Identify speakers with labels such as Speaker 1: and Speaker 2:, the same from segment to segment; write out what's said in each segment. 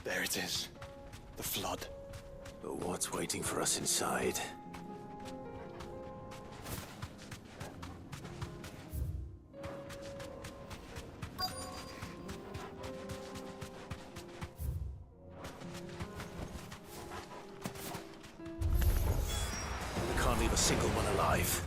Speaker 1: There it is. The flood.
Speaker 2: But what's waiting for us inside? We can't leave a single one alive.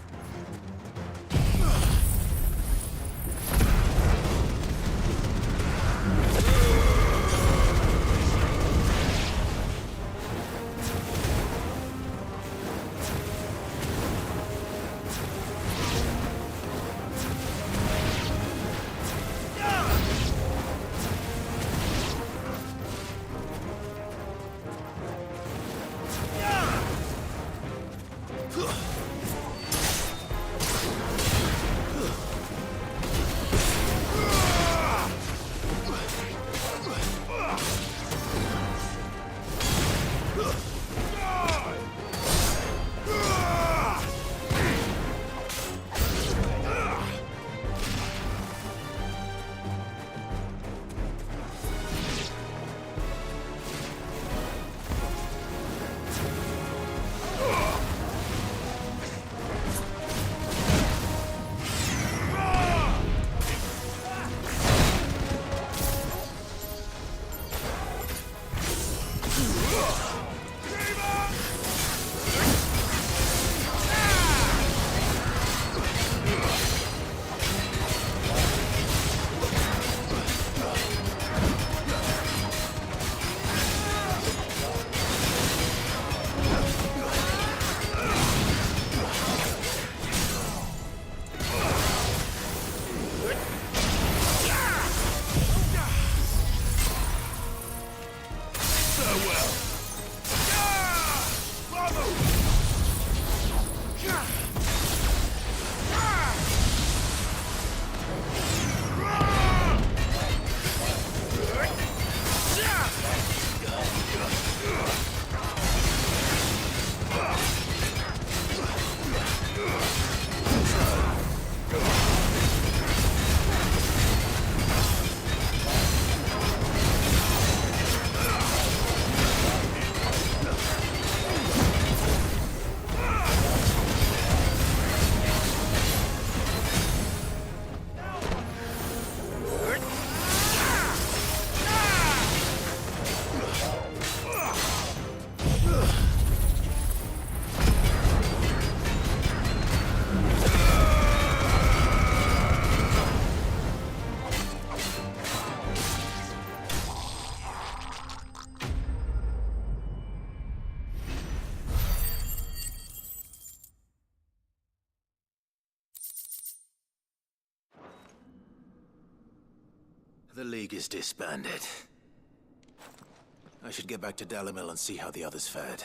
Speaker 2: The League is disbanded. I should get back to Dalimil and see how the others fared.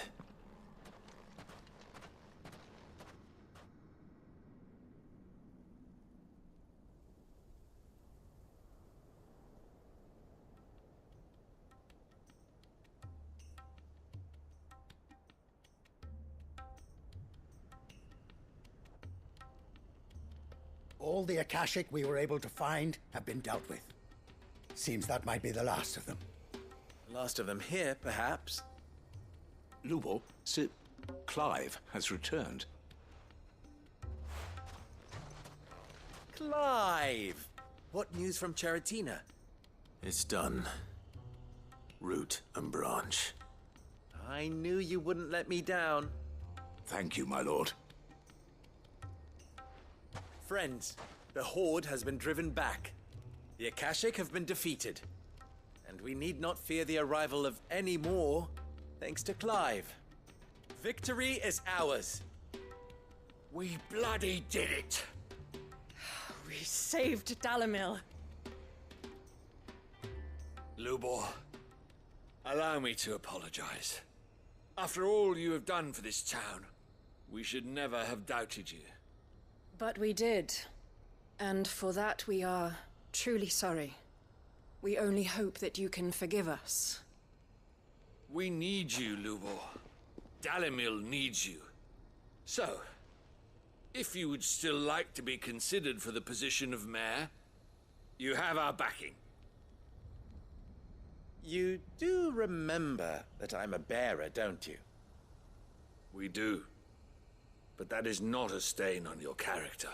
Speaker 3: All the Akashic we were able to find have been dealt with. Seems that might be the last of them.
Speaker 2: Last of them here, perhaps.
Speaker 4: Lubor, Sir Clive has returned.
Speaker 5: Clive! What news from Charatina?
Speaker 2: It's done. Root and branch.
Speaker 5: I knew you wouldn't let me down.
Speaker 4: Thank you, my lord.
Speaker 5: Friends, the Horde has been driven back. The Akashic have been defeated. And we need not fear the arrival of any more, thanks to Clive. Victory is ours.
Speaker 4: We bloody did it!
Speaker 6: We saved Dalimil.
Speaker 4: Lubor, allow me to apologize. After all you have done for this town, we should never have doubted you.
Speaker 6: But we did. And for that we are truly sorry. We only hope that you can forgive us.
Speaker 4: We need you, Lubor. Dalimil needs you. So, if you would still like to be considered for the position of mayor, you have our backing.
Speaker 5: You do remember that I'm a bearer, don't you?
Speaker 4: We do. But that is not a stain on your character.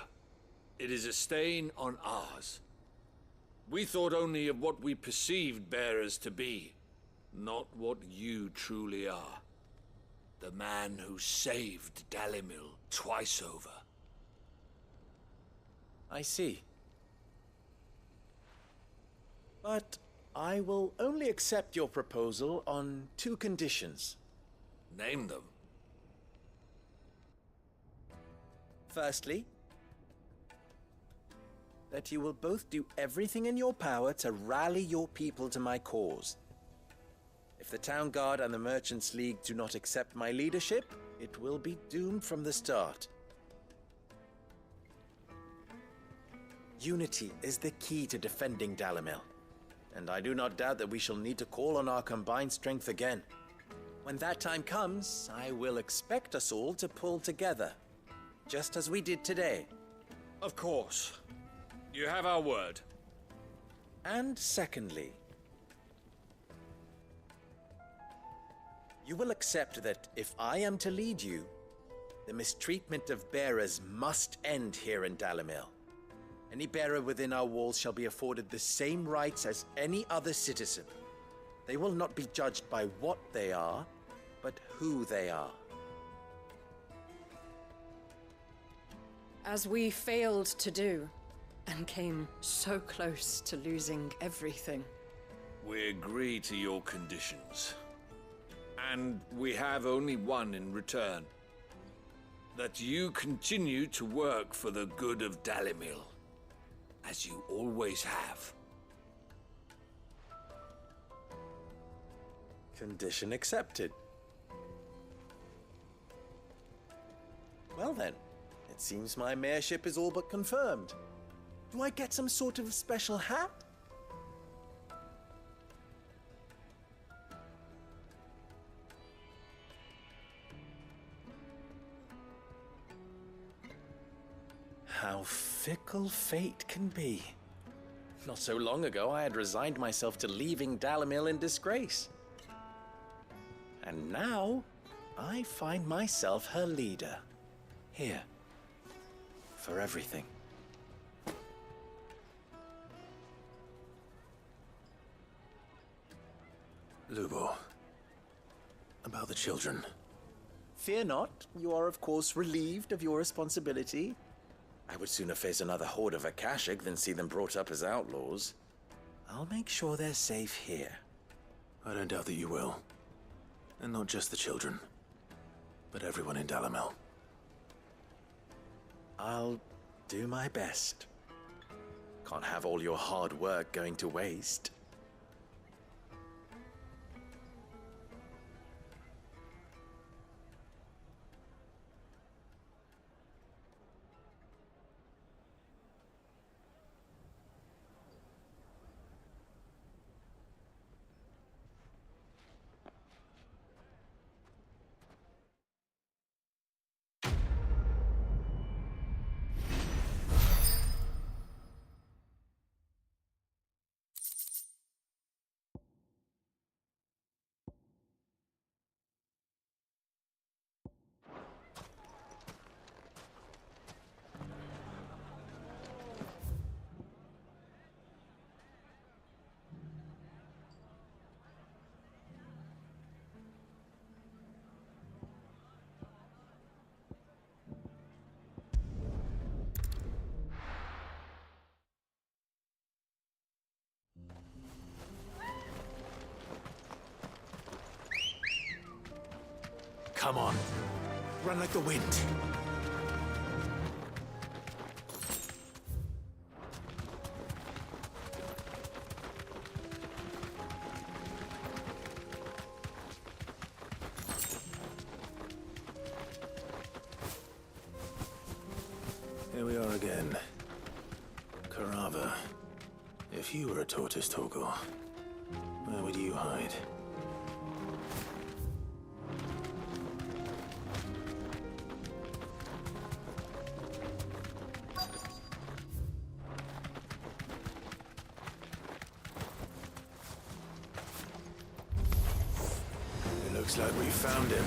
Speaker 4: It is a stain on ours. We thought only of what we perceived bearers to be, not what you truly are. The man who saved Dalimil twice over.
Speaker 5: I see. But I will only accept your proposal on 2 conditions.
Speaker 4: Name them.
Speaker 5: Firstly, that you will both do everything in your power to rally your people to my cause. If the Town Guard and the Merchants League do not accept my leadership, it will be doomed from the start. Unity is the key to defending Dalimil, and I do not doubt that we shall need to call on our combined strength again. When that time comes, I will expect us all to pull together, just as we did today.
Speaker 4: Of course. You have our word.
Speaker 5: And secondly, you will accept that if I am to lead you, the mistreatment of bearers must end here in Dalimil. Any bearer within our walls shall be afforded the same rights as any other citizen. They will not be judged by what they are, but who they are.
Speaker 6: As we failed to do, and came so close to losing everything.
Speaker 4: We agree to your conditions. And we have only one in return. That you continue to work for the good of Dalimil, as you always have.
Speaker 5: Condition accepted. Well then, it seems my mayorship is all but confirmed. Do I get some sort of special hat? How fickle fate can be. Not so long ago, I had resigned myself to leaving Dalimil in disgrace. And now, I find myself her leader. Here. For everything.
Speaker 2: Lubo. About the children.
Speaker 5: Fear not, you are of course relieved of your responsibility. I would sooner face another horde of Akashic than see them brought up as outlaws. I'll make sure they're safe here.
Speaker 2: I don't doubt that you will. And not just the children, but everyone in Dalimil.
Speaker 5: I'll do my best. Can't have all your hard work going to waste.
Speaker 2: Come on. Run like the wind. Here we are again. Karava. If you were a tortoise, Torgor, where would you hide? Looks like we found him.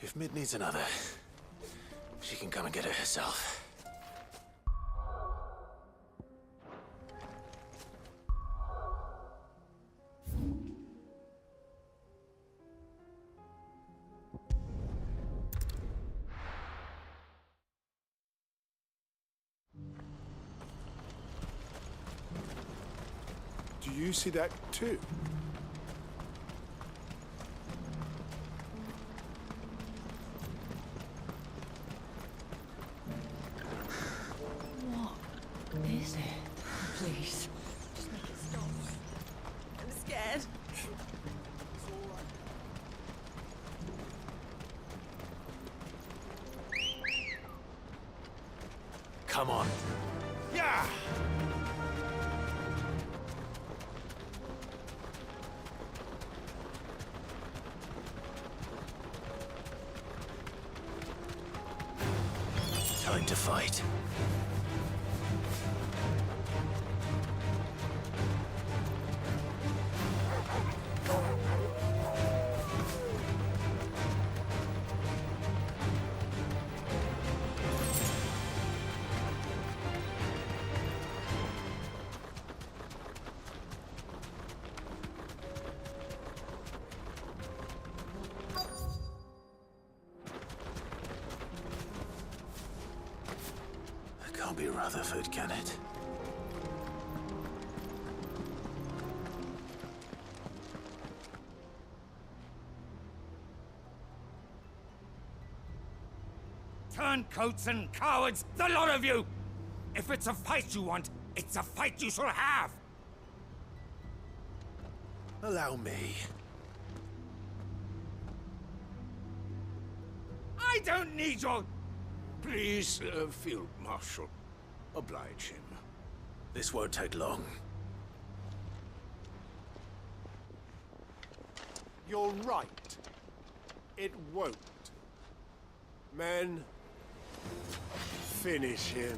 Speaker 2: If Mid needs another, she can come and get it herself.
Speaker 1: Do you see that too?
Speaker 7: What is it? Please, just make it stop. I'm scared.
Speaker 2: Come on.
Speaker 1: Yeah!
Speaker 2: Time to fight. Can't be Rutherford, can it?
Speaker 8: Turncoats and cowards, the lot of you! If it's a fight you want, it's a fight you shall have!
Speaker 2: Allow me.
Speaker 8: I don't need your...
Speaker 1: Please, Field Marshal, oblige him.
Speaker 2: This won't take long.
Speaker 1: You're right. It won't. Men, finish him.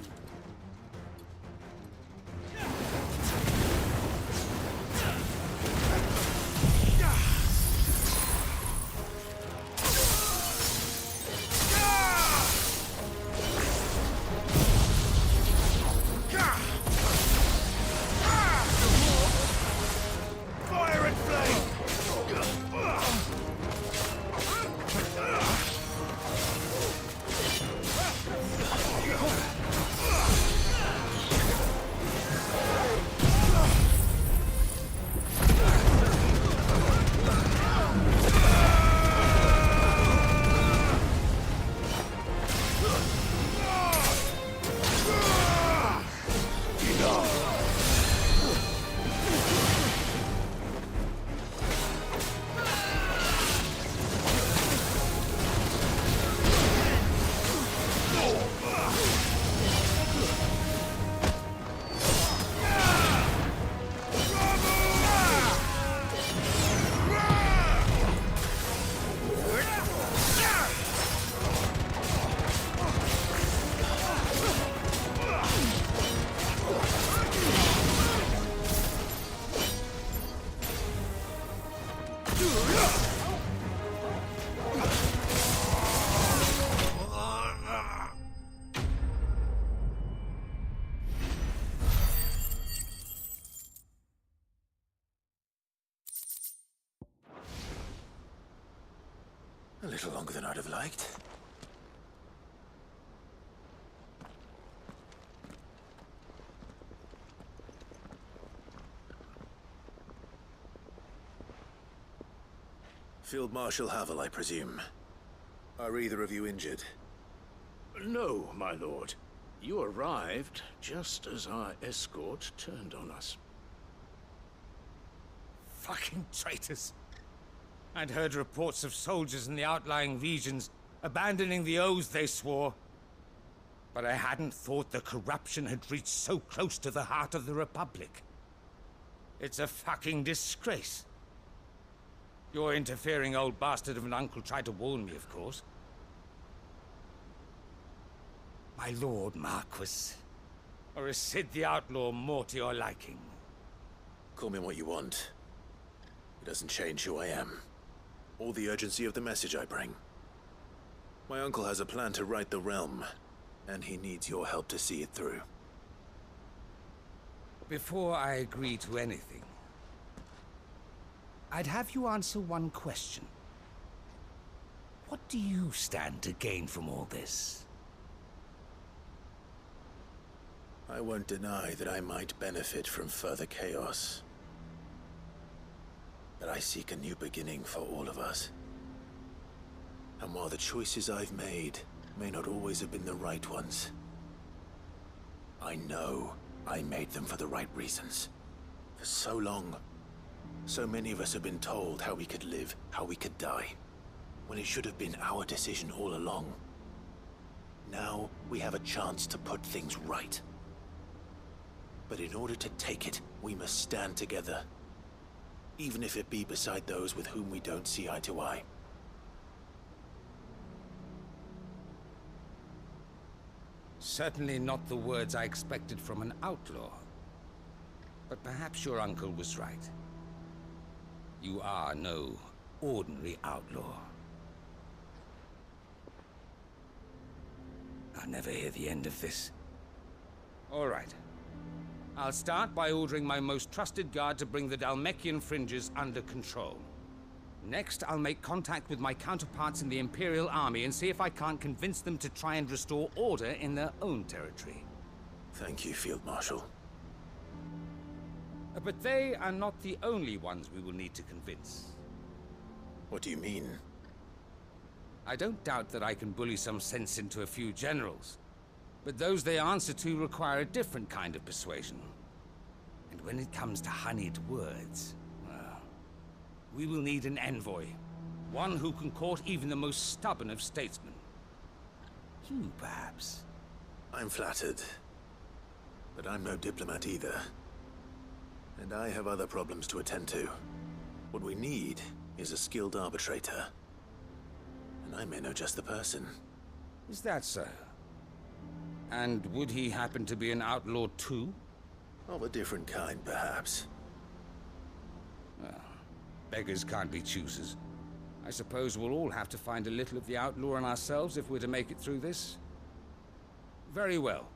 Speaker 2: little longer than I'd have liked. Field Marshal Havel, I presume. Are either of you injured?
Speaker 1: No, my lord. You arrived just as our escort turned on us.
Speaker 8: Fucking traitors. I'd heard reports of soldiers in the outlying regions abandoning the oaths they swore. But I hadn't thought the corruption had reached so close to the heart of the Republic. It's a fucking disgrace. Your interfering old bastard of an uncle tried to warn me, of course. My lord Marquis. Or is Sid the Outlaw more to your liking?
Speaker 2: Call me what you want. It doesn't change who I am, or the urgency of the message I bring. My uncle has a plan to right the realm, and he needs your help to see it through.
Speaker 8: Before I agree to anything, I'd have you answer one question. What do you stand to gain from all this?
Speaker 2: I won't deny that I might benefit from further chaos. But I seek a new beginning for all of us. And while the choices I've made may not always have been the right ones, I know I made them for the right reasons. For so long, so many of us have been told how we could live, how we could die, when it should have been our decision all along. Now we have a chance to put things right. But in order to take it, we must stand together. Even if it be beside those with whom we don't see eye to eye.
Speaker 8: Certainly not the words I expected from an outlaw. But perhaps your uncle was right. You are no ordinary outlaw. I'll never hear the end of this. All right. I'll start by ordering my most trusted guard to bring the Dalmekian fringes under control. Next, I'll make contact with my counterparts in the Imperial Army and see if I can't convince them to try and restore order in their own territory.
Speaker 2: Thank you, Field Marshal.
Speaker 8: But they are not the only ones we will need to convince.
Speaker 2: What do you mean?
Speaker 8: I don't doubt that I can bully some sense into a few generals. But those they answer to require a different kind of persuasion. And when it comes to honeyed words, well, we will need an envoy. One who can court even the most stubborn of statesmen. You, perhaps.
Speaker 2: I'm flattered. But I'm no diplomat either. And I have other problems to attend to. What we need is a skilled arbitrator. And I may know just the person.
Speaker 8: Is that so? And would he happen to be an outlaw too?
Speaker 2: Of a different kind, perhaps.
Speaker 8: Well, beggars can't be choosers. I suppose we'll all have to find a little of the outlaw in ourselves if we're to make it through this. Very well.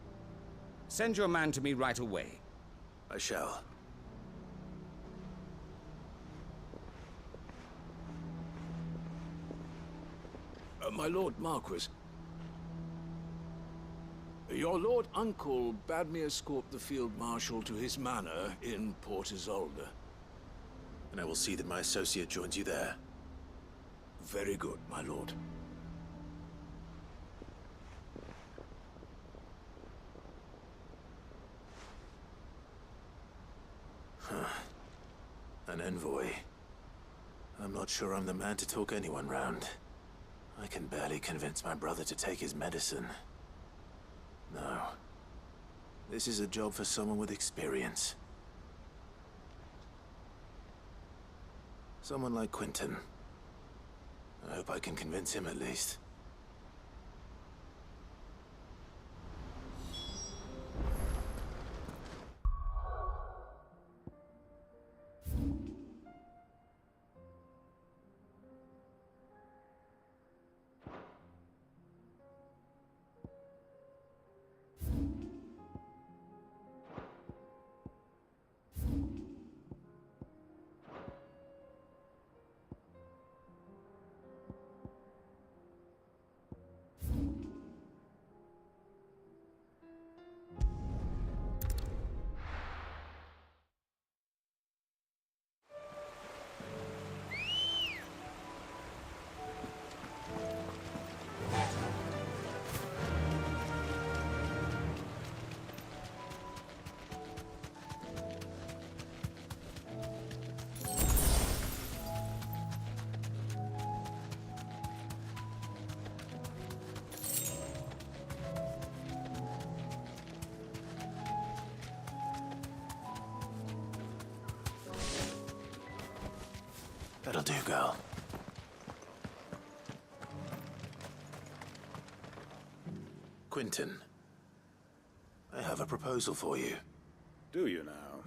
Speaker 8: Send your man to me right away.
Speaker 2: I shall.
Speaker 1: My Lord Marquis. Your Lord Uncle bade me escort the Field Marshal to his manor in Port Isolde.
Speaker 2: And I will see that my associate joins you there.
Speaker 1: Very good, my lord.
Speaker 2: An envoy. I'm not sure I'm the man to talk anyone round. I can barely convince my brother to take his medicine. No. This is a job for someone with experience. Someone like Quentin. I hope I can convince him at least. That'll do, girl. Quentin, I have a proposal for you.
Speaker 9: Do you now?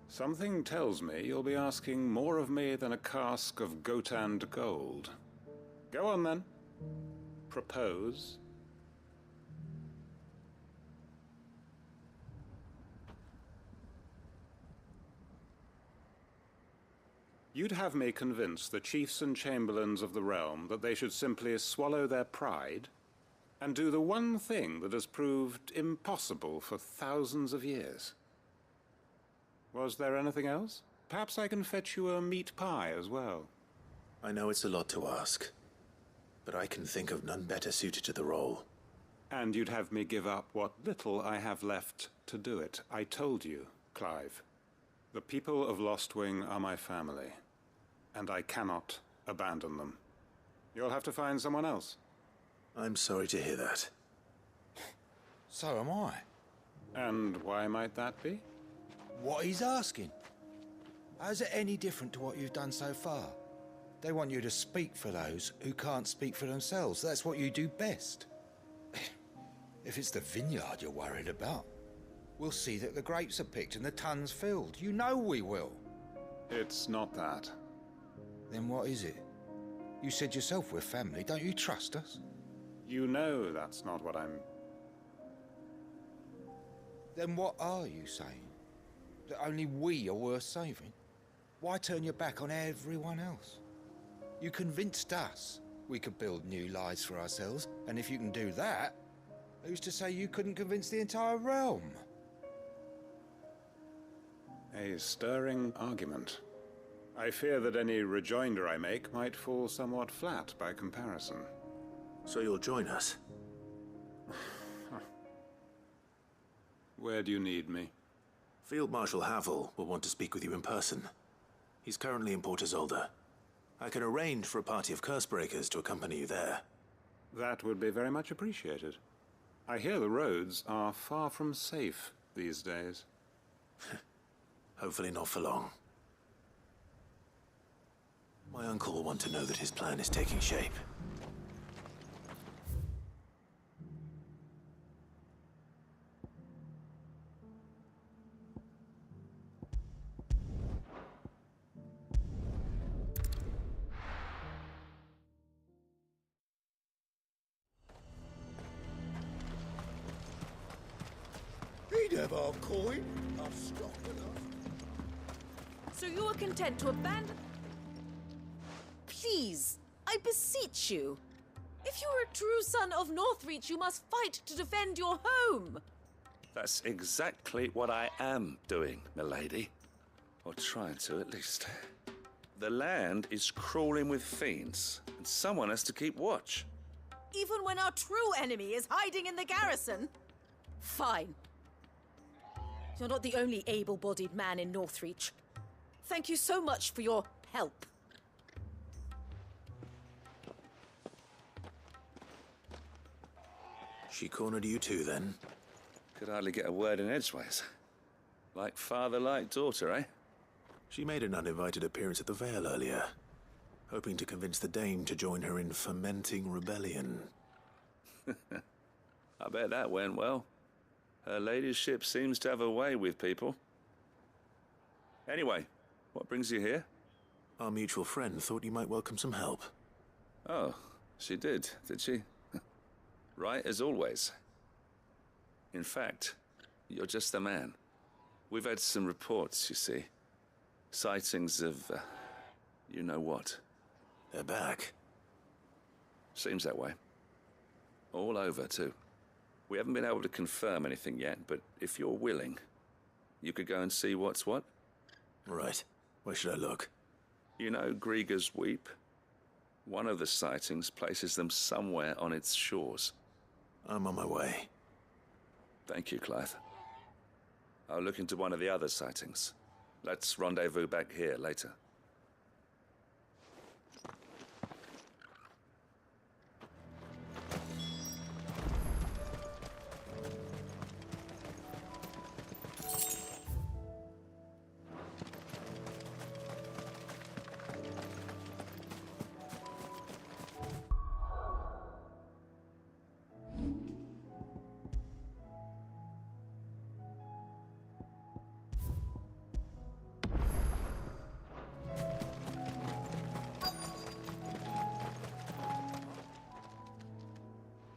Speaker 9: Something tells me you'll be asking more of me than a cask of Gotand gold. Go on, then. Propose. You'd have me convince the chiefs and chamberlains of the realm that they should simply swallow their pride and do the one thing that has proved impossible for thousands of years. Was there anything else? Perhaps I can fetch you a meat pie as well.
Speaker 2: I know it's a lot to ask, but I can think of none better suited to the role.
Speaker 9: And you'd have me give up what little I have left to do it. I told you, Clive. The people of Lostwing are my family, and I cannot abandon them. You'll have to find someone else.
Speaker 2: I'm sorry to hear that.
Speaker 10: So am I.
Speaker 9: And why might that be?
Speaker 10: What he's asking. How's it any different to what you've done so far? They want you to speak for those who can't speak for themselves. That's what you do best. If it's the vineyard you're worried about, we'll see that the grapes are picked and the tons filled. You know we will.
Speaker 9: It's not that.
Speaker 10: Then what is it? You said yourself we're family. Don't you trust us?
Speaker 9: You know that's not what I'm...
Speaker 10: Then what are you saying? That only we are worth saving? Why turn your back on everyone else? You convinced us we could build new lives for ourselves, and if you can do that, who's to say you couldn't convince the entire realm?
Speaker 9: A stirring argument. I fear that any rejoinder I make might fall somewhat flat by comparison.
Speaker 2: So you'll join us?
Speaker 9: Where do you need me?
Speaker 2: Field Marshal Havel will want to speak with you in person. He's currently in Port Isolde. I can arrange for a party of Cursebreakers to accompany you there.
Speaker 9: That would be very much appreciated. I hear the roads are far from safe these days.
Speaker 2: Hopefully not for long. My uncle will want to know that his plan is taking shape.
Speaker 3: He'd have our coin, our stock enough.
Speaker 11: So you are content to abandon... Please, I beseech you. If you are a true son of Northreach, you must fight to defend your home.
Speaker 12: That's exactly what I am doing, milady. Or trying to, at least. The land is crawling with fiends, and someone has to keep watch.
Speaker 11: Even when our true enemy is hiding in the garrison? Fine. You're not the only able-bodied man in Northreach. Thank you so much for your help.
Speaker 2: She cornered you too, then?
Speaker 12: Could hardly get a word in edgeways. Like father, like daughter, eh?
Speaker 2: She made an uninvited appearance at the Vale earlier, hoping to convince the Dame to join her in fomenting rebellion.
Speaker 12: I bet that went well. Her ladyship seems to have a way with people. Anyway, what brings you here?
Speaker 2: Our mutual friend thought you might welcome some help.
Speaker 12: Oh, she did she? Right as always. In fact, you're just the man. We've had some reports, you see. Sightings of, you know what.
Speaker 2: They're back.
Speaker 12: Seems that way. All over, too. We haven't been able to confirm anything yet, but if you're willing, you could go and see what's what.
Speaker 2: Right. Where should I look?
Speaker 12: You know Grieger's Weep? One of the sightings places them somewhere on its shores.
Speaker 2: I'm on my way.
Speaker 12: Thank you, Clive. I'll look into one of the other sightings. Let's rendezvous back here later.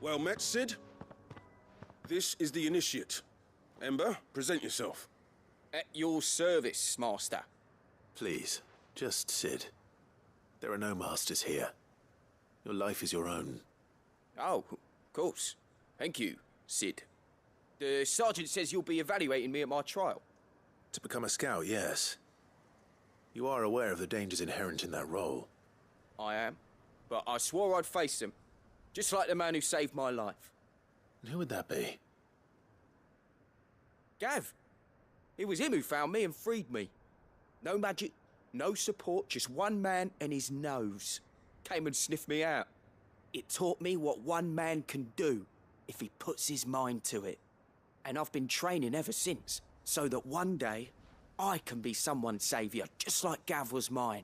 Speaker 13: Well met, Sid. This is the Initiate. Ember, present yourself.
Speaker 14: At your service, Master.
Speaker 2: Please, just Sid. There are no masters here. Your life is your own.
Speaker 14: Oh, of course. Thank you, Sid. The Sergeant says you'll be evaluating me at my trial.
Speaker 2: To become a scout, yes. You are aware of the dangers inherent in that role.
Speaker 14: I am. But I swore I'd face them. Just like the man who saved my life.
Speaker 2: And who would that be?
Speaker 14: Gav. It was him who found me and freed me. No magic, no support, just one man and his nose. Came and sniffed me out. It taught me what one man can do if he puts his mind to it. And I've been training ever since, so that one day I can be someone's saviour, just like Gav was mine.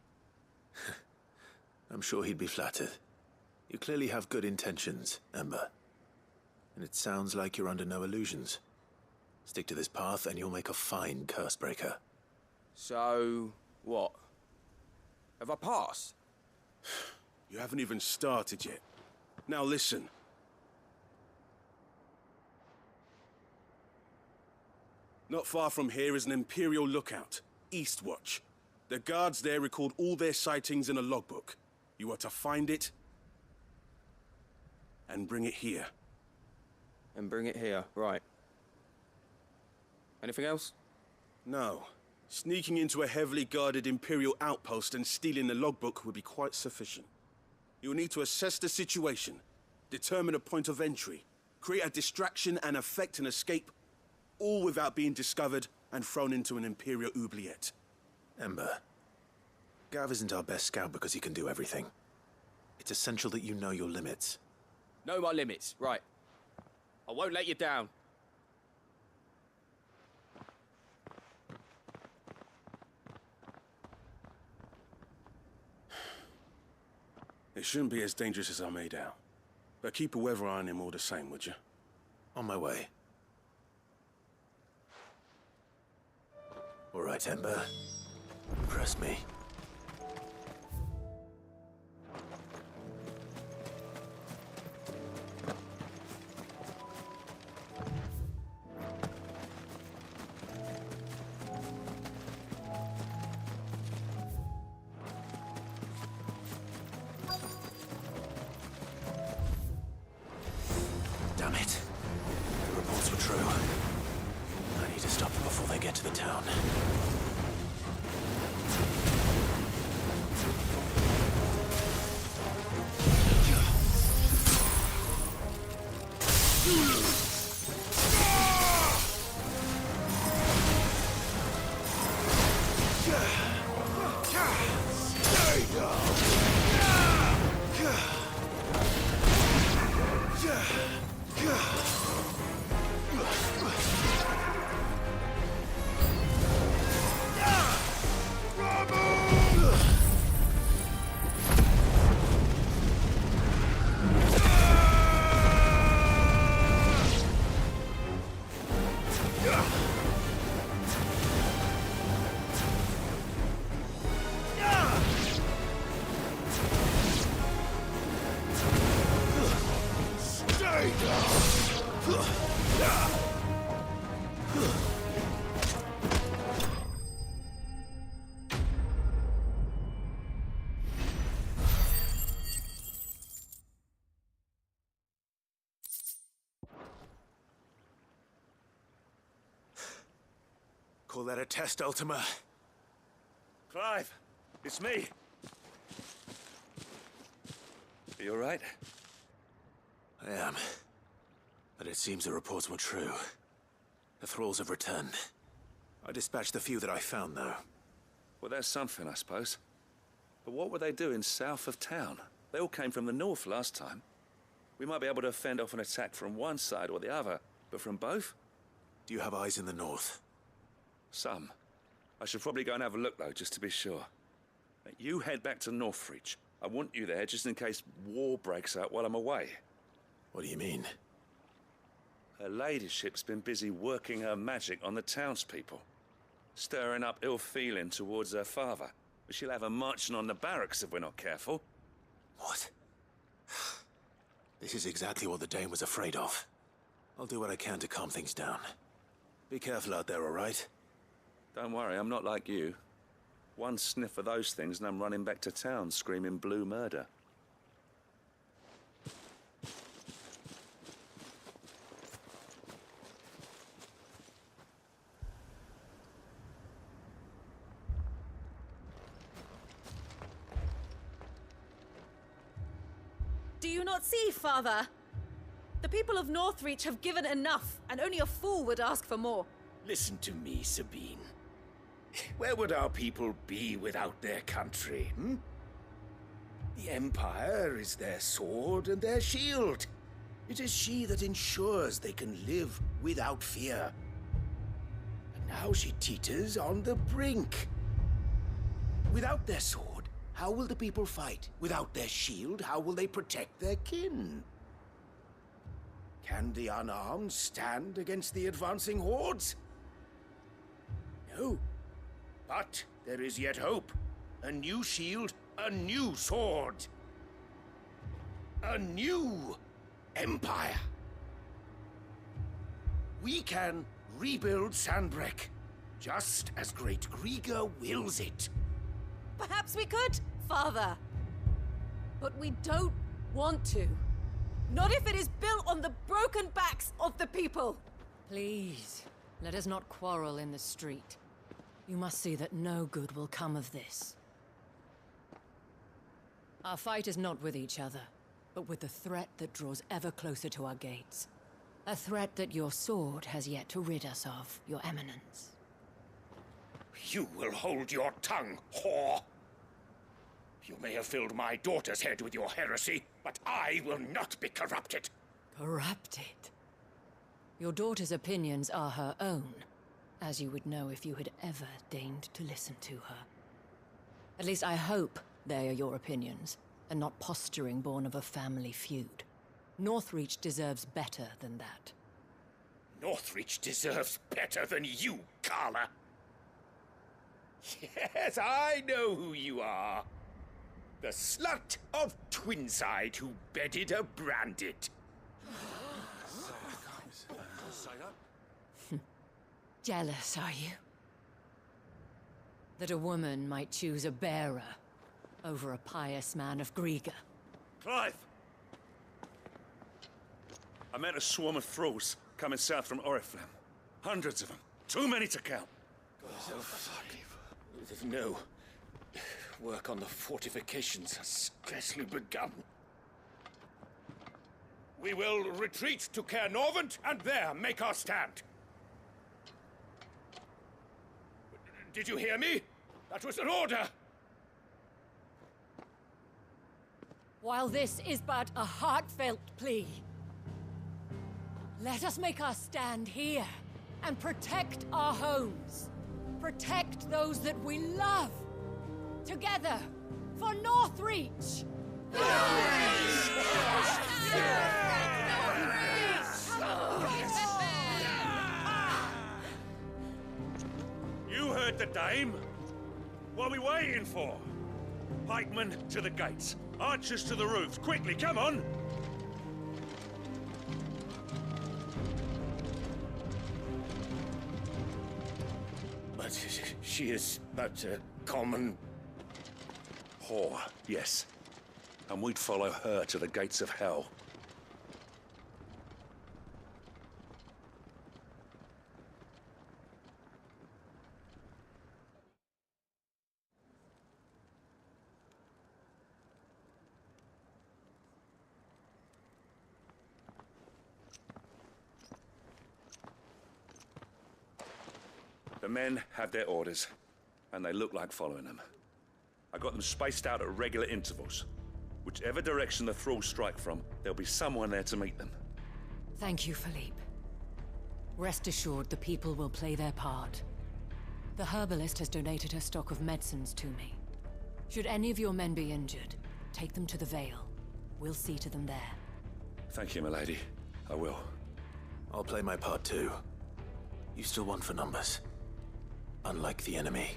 Speaker 2: I'm sure he'd be flattered. You clearly have good intentions, Ember. And it sounds like you're under no illusions. Stick to this path and you'll make a fine Cursebreaker.
Speaker 14: So, what? Have I passed?
Speaker 13: You haven't even started yet. Now listen. Not far from here is an Imperial lookout, Eastwatch. The guards there record all their sightings in a logbook. You are to find it and bring it here.
Speaker 14: And bring it here, right. Anything else?
Speaker 13: No. Sneaking into a heavily guarded Imperial outpost and stealing the logbook would be quite sufficient. You'll need to assess the situation, determine a point of entry, create a distraction and effect an escape, all without being discovered and thrown into an Imperial oubliette.
Speaker 2: Ember, Gav isn't our best scout because he can do everything. It's essential that you know your limits.
Speaker 14: Know my limits, right. I won't let you down.
Speaker 13: It shouldn't be as dangerous as I made out. But keep a weather eye on him all the same, would you?
Speaker 2: On my way. All right, Ember. Impress me. Damn it. The reports were true. I need to stop them before they get to the town. Call that a test, Ultima?
Speaker 12: Clive, it's me. Are you all right?
Speaker 2: I am. But it seems the reports were true. The thralls have returned. I dispatched the few that I found, though.
Speaker 12: Well, that's something, I suppose. But what were they doing south of town? They all came from the north last time. We might be able to fend off an attack from one side or the other, but from both?
Speaker 2: Do you have eyes in the north?
Speaker 12: Some. I should probably go and have a look, though, just to be sure. You head back to Northreach. I want you there just in case war breaks out while I'm away.
Speaker 2: What do you mean?
Speaker 12: Her ladyship's been busy working her magic on the townspeople, stirring up ill feeling towards her father. But she'll have her marching on the barracks if we're not careful.
Speaker 2: What? This is exactly what the Dane was afraid of. I'll do what I can to calm things down. Be careful out there, all right?
Speaker 12: Don't worry, I'm not like you. One sniff of those things and I'm running back to town screaming blue murder.
Speaker 11: Do you not see, Father? The people of Northreach have given enough, and only a fool would ask for more.
Speaker 15: Listen to me, Sabine. Where would our people be without their country, hmm? The Empire is their sword and their shield. It is she that ensures they can live without fear. And now she teeters on the brink. Without their sword, how will the people fight? Without their shield, how will they protect their kin? Can the unarmed stand against the advancing hordes? No. But there is yet hope. A new shield, a new sword. A new empire. We can rebuild Sandbreck, just as Great Grieger wills it.
Speaker 11: Perhaps we could, Father. But we don't want to. Not if it is built on the broken backs of the people.
Speaker 7: Please, let us not quarrel in the street. You must see that no good will come of this. Our fight is not with each other, but with the threat that draws ever closer to our gates. A threat that your sword has yet to rid us of, Your Eminence.
Speaker 15: You will hold your tongue, whore! You may have filled my daughter's head with your heresy, but I will not be corrupted.
Speaker 7: Corrupted? Your daughter's opinions are her own, as you would know if you had ever deigned to listen to her. At least I hope they are your opinions, and not posturing born of a family feud. Northreach deserves better than that.
Speaker 15: Northreach deserves better than you, Carla. Yes, I know who you are. The slut of Twinside who bedded a Brandit.
Speaker 7: Jealous, are you? That a woman might choose a bearer over a pious man of Grieger.
Speaker 12: Clive! I met a swarm of thralls coming south from Oriflamme. Hundreds of them. Too many to count.
Speaker 15: Oh, fuck. No. Work on the fortifications has scarcely begun. We will retreat to Caer Norvent and there make our stand. Did you hear me? That was an order!
Speaker 7: While this is but a heartfelt plea, let us make our stand here and protect our homes. Protect those that we love. Together, for Northreach!
Speaker 12: You heard the dame. What are we waiting for? Pikemen to the gates. Archers to the roofs. Quickly, come on!
Speaker 15: But she is but a common...
Speaker 12: whore, yes. And we'd follow her to the gates of hell. The men have their orders, and they look like following them. I got them spaced out at regular intervals. Whichever direction the thralls strike from, there'll be someone there to meet them.
Speaker 7: Thank you, Philippe. Rest assured the people will play their part. The herbalist has donated her stock of medicines to me. Should any of your men be injured, take them to the Vale. We'll see to them there.
Speaker 12: Thank you, milady. I will.
Speaker 2: I'll play my part too. You still want for numbers. Unlike the enemy.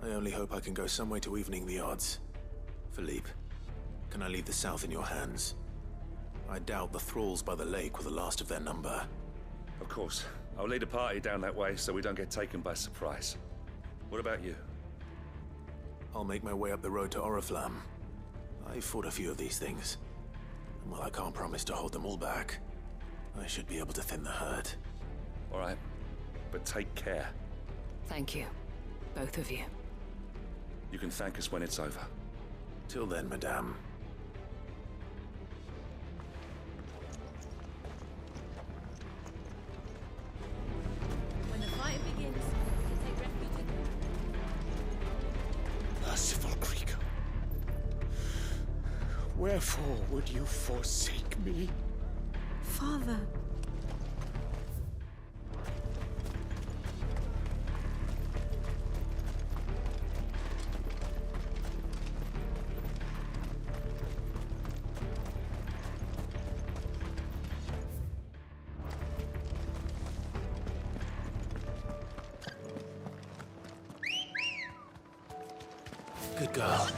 Speaker 2: I only hope I can go some way to evening the odds. Philippe, can I leave the south in your hands? I doubt the thralls by the lake were the last of their number.
Speaker 12: Of course. I'll lead a party down that way so we don't get taken by surprise. What about you?
Speaker 2: I'll make my way up the road to Oriflamme. I fought a few of these things. And while I can't promise to hold them all back, I should be able to thin the herd.
Speaker 12: All right. But take care.
Speaker 7: Thank you. Both of you.
Speaker 12: You can thank us when it's over.
Speaker 2: Till then, madame.
Speaker 11: When the fighting begins, we can take refuge in...
Speaker 15: Merciful Creaker, wherefore would you forsake me?
Speaker 11: Father.
Speaker 2: Good girl.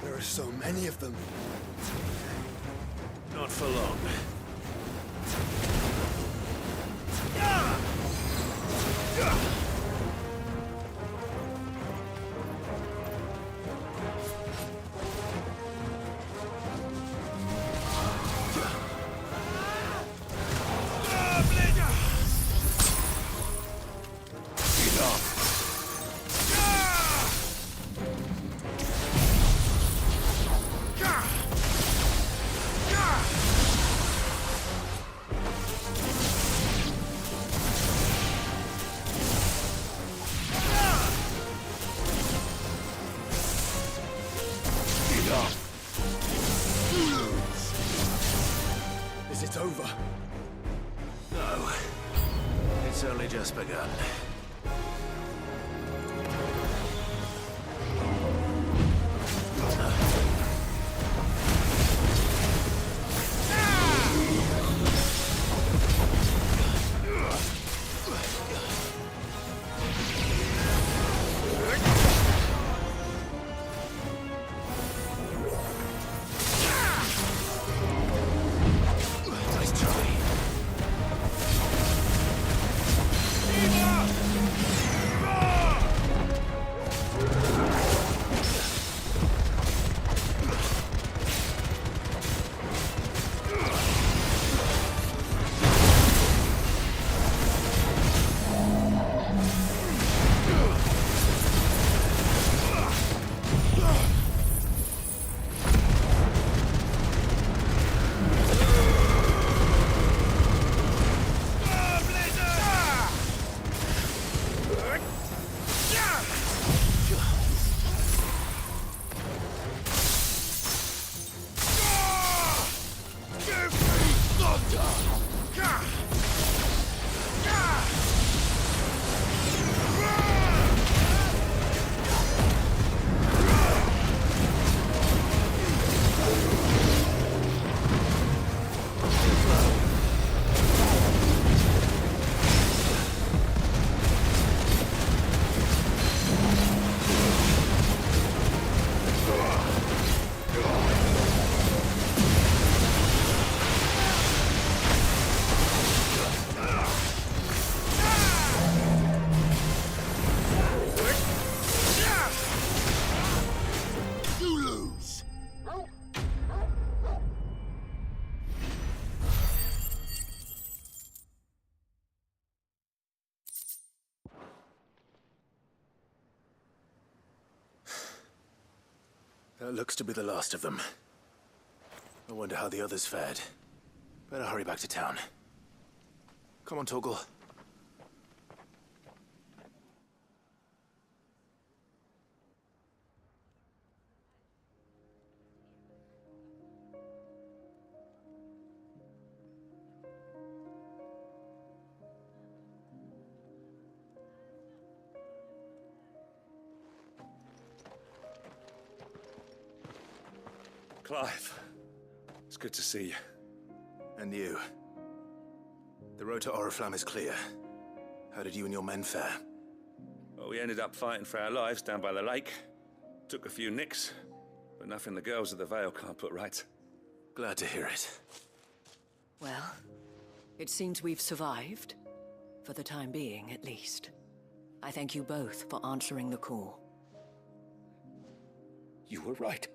Speaker 15: There are so many of them.
Speaker 2: Not for long.
Speaker 15: Is it over?
Speaker 2: No. It's only just begun. Nice try. That looks to be the last of them. I wonder how the others fared. Better hurry back to town. Come on, Torgal.
Speaker 12: Clive, it's good to see you.
Speaker 2: And you? The road to Oriflamme is clear. How did you and your men fare?
Speaker 12: Well, we ended up fighting for our lives down by the lake. Took a few nicks, but nothing the girls of the Vale can't put right.
Speaker 2: Glad to hear it.
Speaker 7: Well, it seems we've survived. For the time being, at least. I thank you both for answering the call.
Speaker 15: You were right.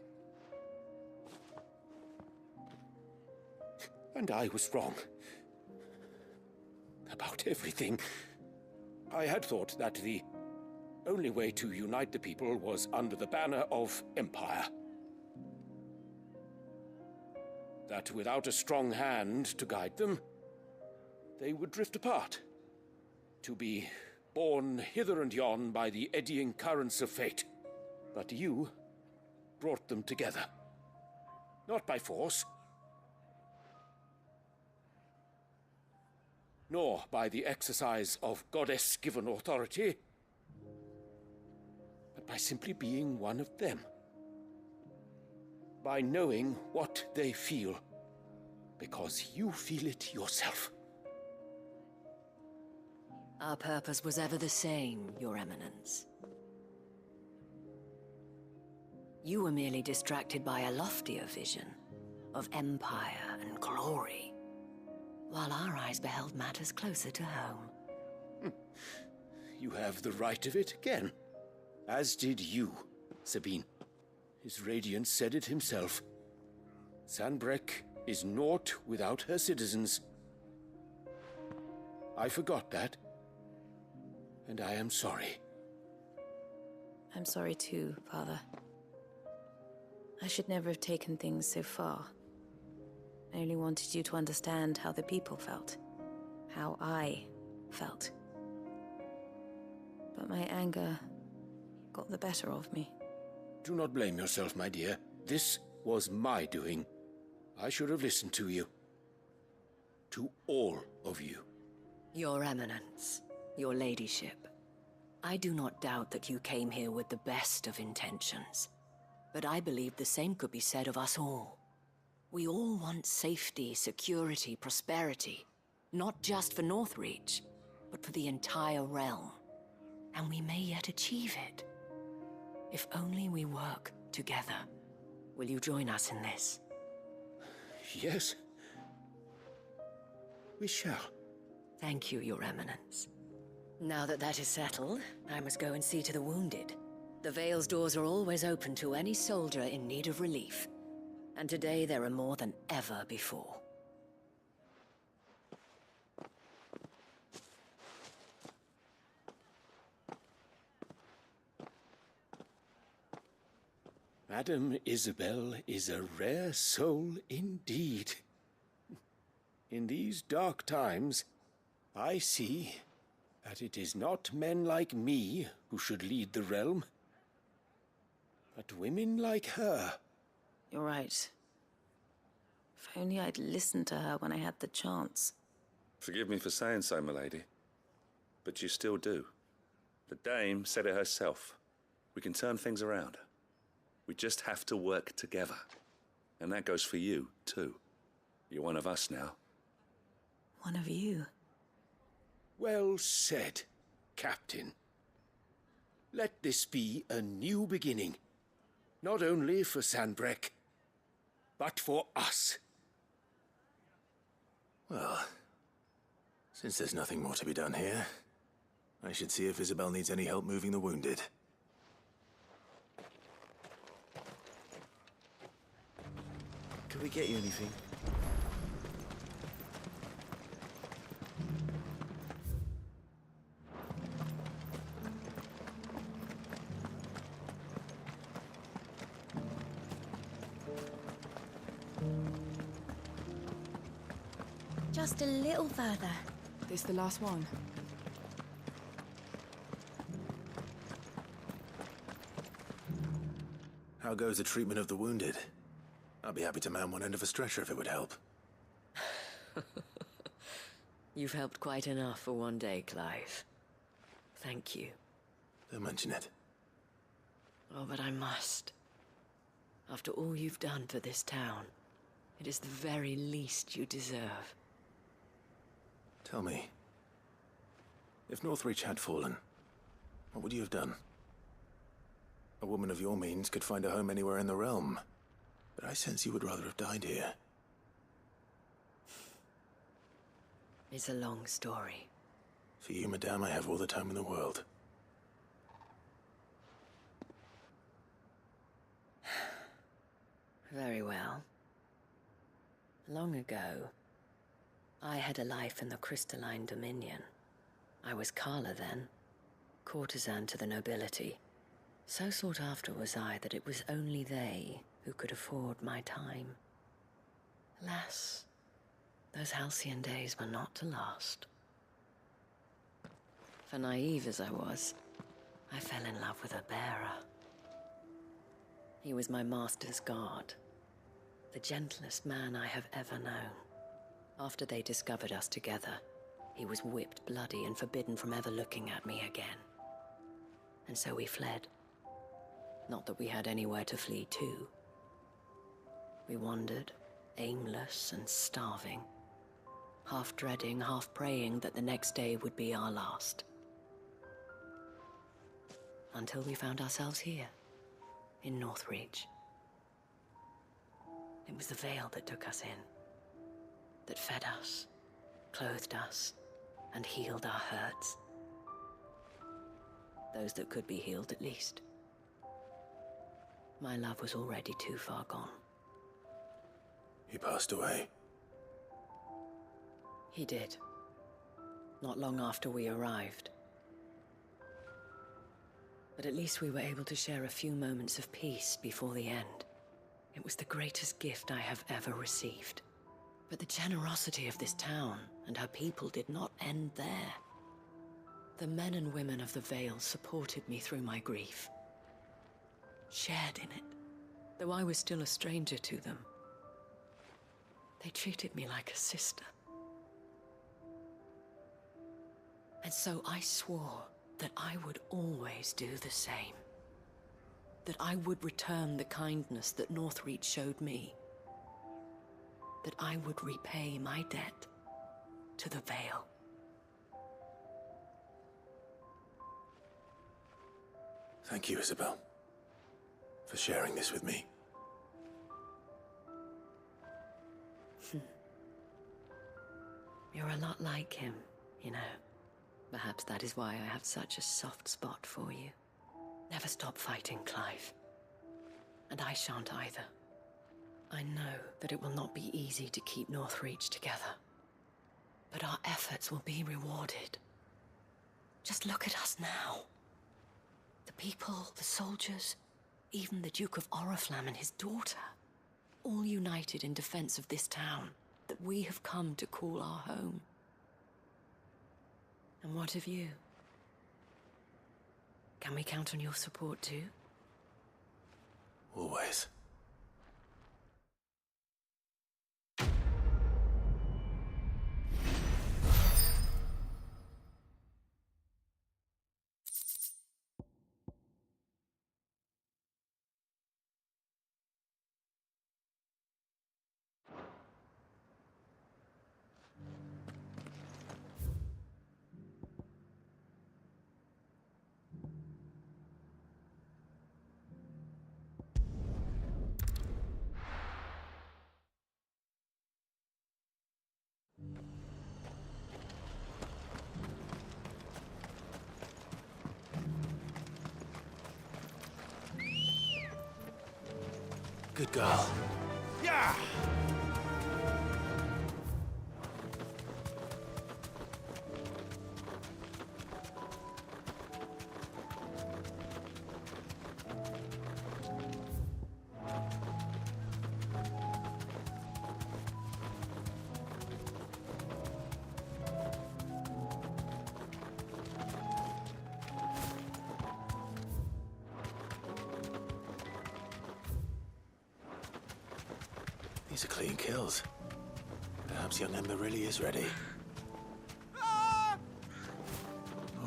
Speaker 15: And I was wrong. About everything. I had thought that the only way to unite the people was under the banner of Empire. That without a strong hand to guide them, they would drift apart. To be borne hither and yon by the eddying currents of fate. But you brought them together. Not by force, nor by the exercise of goddess-given authority, but by simply being one of them. By knowing what they feel, because you feel it yourself.
Speaker 7: Our purpose was ever the same, Your Eminence. You were merely distracted by a loftier vision of empire and glory, while our eyes beheld matters closer to home.
Speaker 15: You have the right of it again. As did you, Sabine. His Radiance said it himself. Sanbreque is naught without her citizens. I forgot that. And I am sorry.
Speaker 16: I'm sorry too, Father. I should never have taken things so far. I only wanted you to understand how the people felt. How I felt. But my anger got the better of me.
Speaker 15: Do not blame yourself, my dear. This was my doing. I should have listened to you. To all of you.
Speaker 7: Your Eminence, your Ladyship, I do not doubt that you came here with the best of intentions. But I believe the same could be said of us all. We all want safety, security, prosperity. Not just for Northreach, but for the entire realm. And we may yet achieve it. If only we work together. Will you join us in this?
Speaker 15: Yes. We shall.
Speaker 7: Thank you, Your Eminence. Now that that is settled, I must go and see to the wounded. The Vale's doors are always open to any soldier in need of relief. And today there are more than ever before.
Speaker 15: Madame Isabel is a rare soul indeed. In these dark times, I see that it is not men like me who should lead the realm, but women like her.
Speaker 16: You're right. If only I'd listened to her when I had the chance.
Speaker 12: Forgive me for saying so, milady, but you still do. The Dame said it herself. We can turn things around. We just have to work together. And that goes for you, too. You're one of us now.
Speaker 16: One of you?
Speaker 15: Well said, Captain. Let this be a new beginning. Not only for Sanbreque, but for us.
Speaker 2: Well, since there's nothing more to be done here, I should see if Isabel needs any help moving the wounded.
Speaker 5: Can we get you anything?
Speaker 16: Just a little further.
Speaker 6: This the last one?
Speaker 2: How goes the treatment of the wounded? I'd be happy to man one end of a stretcher if it would help.
Speaker 7: You've helped quite enough for one day, Clive. Thank you.
Speaker 2: Don't mention it.
Speaker 7: Oh, but I must. After all you've done for this town, It is the very least you deserve.
Speaker 2: Tell me, if Northreach had fallen, what would you have done? A woman of your means could find a home anywhere in the realm, but I sense you would rather have died here.
Speaker 7: It's a long story.
Speaker 2: For you, madame, I have all the time in the world.
Speaker 7: Very well. Long ago, I had a life in the Crystalline Dominion. I was Carla then, courtesan to the nobility. So sought after was I that it was only they who could afford my time. Alas, those halcyon days were not to last. For naive as I was, I fell in love with a bearer. He was my master's guard, the gentlest man I have ever known. After they discovered us together, he was whipped bloody and forbidden from ever looking at me again. And so we fled. Not that we had anywhere to flee to. We wandered, aimless and starving, half dreading, half praying that the next day would be our last. Until we found ourselves here, in Northreach. It was the Veil that took us in, that fed us, clothed us, and healed our hurts. Those that could be healed, at least. My love was already too far gone.
Speaker 2: He passed away.
Speaker 7: He did. Not long after we arrived. But at least we were able to share a few moments of peace before the end. It was the greatest gift I have ever received. But the generosity of this town and her people did not end there. The men and women of the Vale supported me through my grief. Shared in it, though I was still a stranger to them. They treated me like a sister. And so I swore that I would always do the same. That I would return the kindness that Northreach showed me. That I would repay my debt to the Vale.
Speaker 2: Thank you, Isabel, for sharing this with me.
Speaker 7: You're a lot like him, you know. Perhaps that is why I have such a soft spot for you. Never stop fighting, Clive. And I shan't either. I know that it will not be easy to keep Northreach together. But our efforts will be rewarded. Just look at us now. The people, the soldiers, even the Duke of Oriflamme and his daughter, all united in defense of this town that we have come to call our home. And what of you? Can we count on your support too?
Speaker 2: Always. Good girl.
Speaker 8: Yeah!
Speaker 2: These are clean kills. Perhaps young Ember really is ready. Or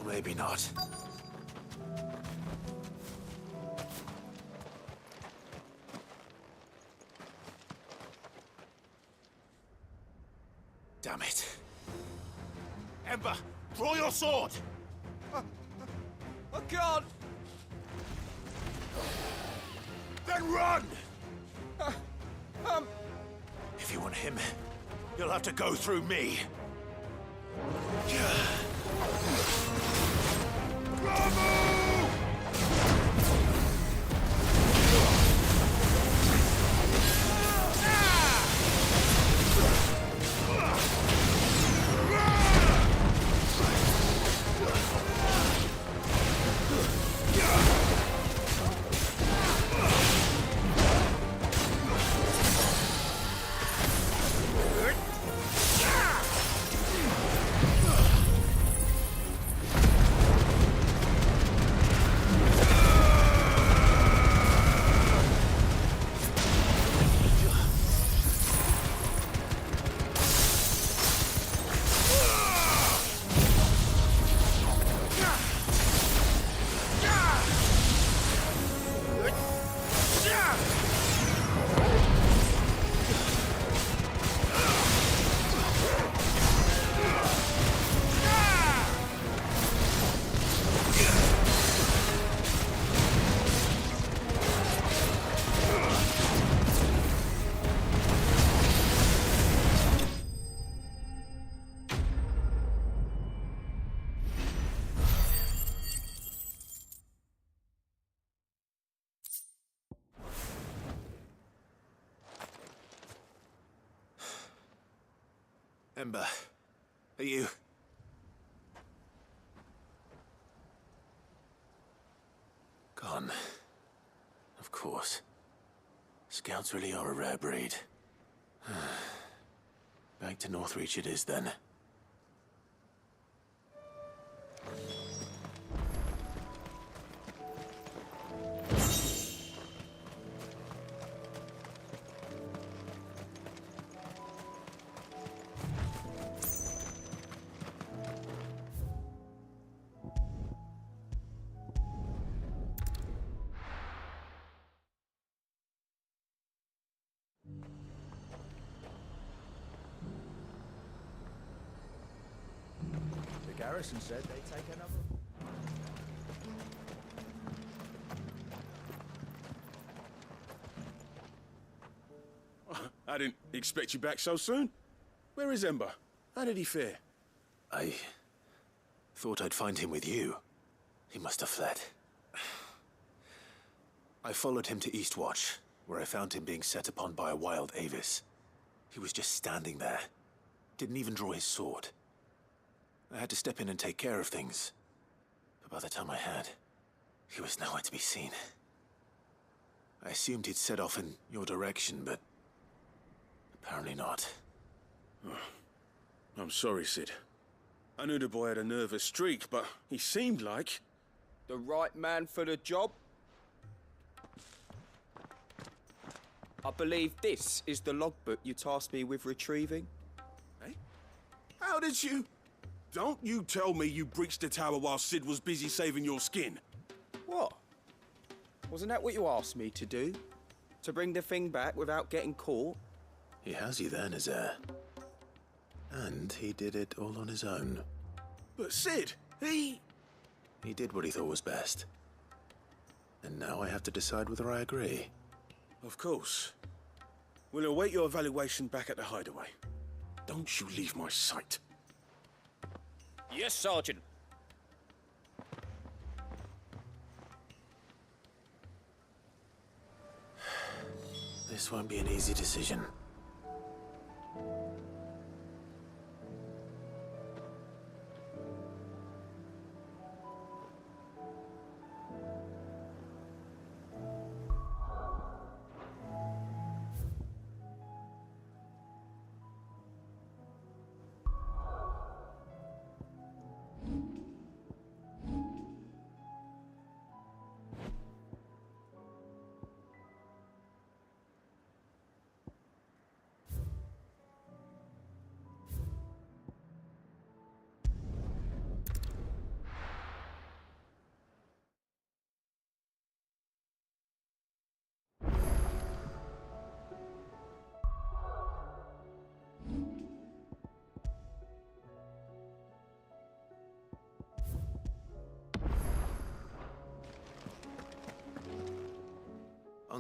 Speaker 2: maybe not. Draw your sword!
Speaker 14: I can't!
Speaker 2: Then run! If you want him, you'll have to go through me. Ember, are you... gone? Of course. Scouts really are a rare breed. Back to Northreach it is, then.
Speaker 15: The garrison said they'd take another...
Speaker 13: I didn't expect you back so soon. Where is Ember? How did he fare?
Speaker 2: I thought I'd find him with you. He must have fled. I followed him to Eastwatch, where I found him being set upon by a wild Avis. He was just standing there. Didn't even draw his sword. I had to step in and take care of things. But by the time I had, he was nowhere to be seen. I assumed he'd set off in your direction, but apparently not.
Speaker 13: I'm sorry, Sid. I knew the boy had a nervous streak, but he seemed like...
Speaker 14: The right man for the job? I believe this is the logbook you tasked me with retrieving.
Speaker 13: Eh? How did you... Don't you tell me you breached the tower while Sid was busy saving your skin.
Speaker 14: What? Wasn't that what you asked me to do? To bring the thing back without getting caught?
Speaker 2: He has you there, Nazaire. And he did it all on his own.
Speaker 13: But Sid, he
Speaker 2: did what he thought was best. And now I have to decide whether I agree.
Speaker 13: Of course. We'll await your evaluation back at the hideaway. Don't you leave my sight.
Speaker 14: Yes, Sergeant.
Speaker 2: This won't be an easy decision.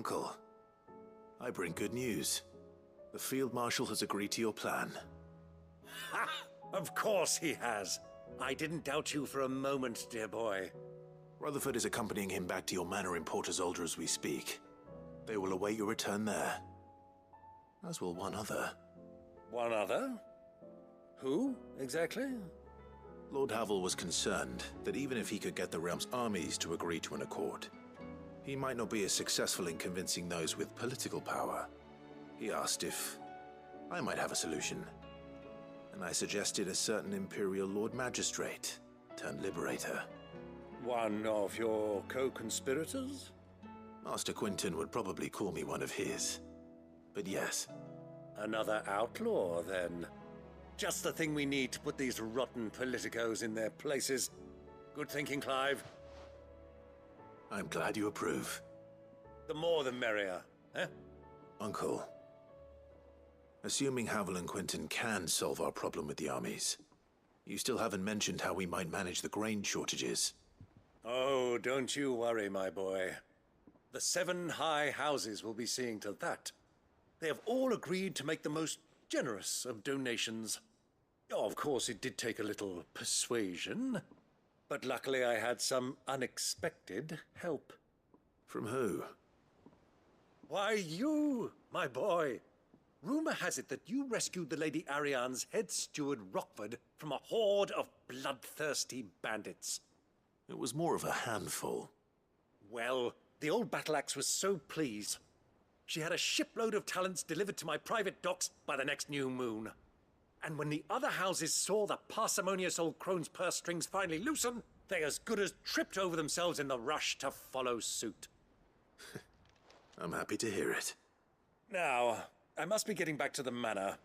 Speaker 2: Uncle, I bring good news. The Field Marshal has agreed to your plan.
Speaker 17: Ha! Of course he has. I didn't doubt you for a moment, dear boy.
Speaker 2: Rutherford is accompanying him back to your manor in Port Isolde as we speak. They will await your return there. As will one other.
Speaker 17: One other? Who, exactly?
Speaker 2: Lord Havel was concerned that even if he could get the realm's armies to agree to an accord, he might not be as successful in convincing those with political power. He asked if I might have a solution, and I suggested a certain Imperial Lord Magistrate turned Liberator.
Speaker 17: One of your co-conspirators?
Speaker 2: Master Quinton would probably call me one of his, but yes.
Speaker 17: Another outlaw, then. Just the thing we need to put these rotten politicos in their places. Good thinking, Clive.
Speaker 2: I'm glad you approve.
Speaker 17: The more the merrier, eh?
Speaker 2: Uncle, assuming Havel and Quinton can solve our problem with the armies, you still haven't mentioned how we might manage the grain shortages.
Speaker 17: Oh, don't you worry, my boy. The 7 high houses will be seeing to that. They have all agreed to make the most generous of donations. Oh, of course, it did take a little persuasion, but luckily I had some unexpected help.
Speaker 2: From who?
Speaker 17: Why, you, my boy. Rumor has it that you rescued the Lady Ariane's head steward Rockford from a horde of bloodthirsty bandits.
Speaker 2: It was more of a handful.
Speaker 17: Well, the old battle-axe was so pleased. She had a shipload of talents delivered to my private docks by the next new moon. And when the other houses saw the parsimonious old crone's purse strings finally loosen, they as good as tripped over themselves in the rush to follow suit.
Speaker 2: I'm happy to hear it.
Speaker 17: Now, I must be getting back to the manor.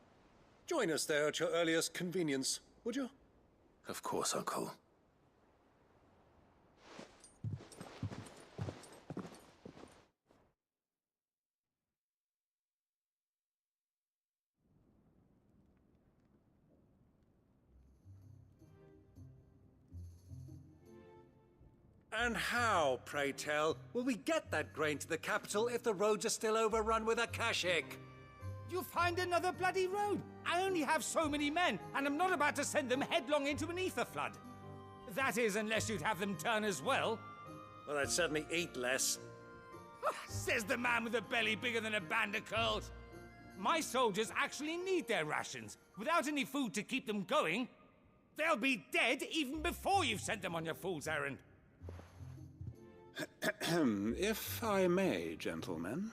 Speaker 17: Join us there at your earliest convenience, would you?
Speaker 2: Of course, Uncle.
Speaker 17: And how, pray tell, will we get that grain to the capital if the roads are still overrun with Akashic?
Speaker 8: You'll find another bloody road. I only have so many men, and I'm not about to send them headlong into an ether flood. That is, unless you'd have them turn as well.
Speaker 17: Well, I'd certainly eat less.
Speaker 8: Says the man with a belly bigger than a band of curls. My soldiers actually need their rations. Without any food to keep them going, they'll be dead even before you've sent them on your fool's errand.
Speaker 9: If I may, gentlemen,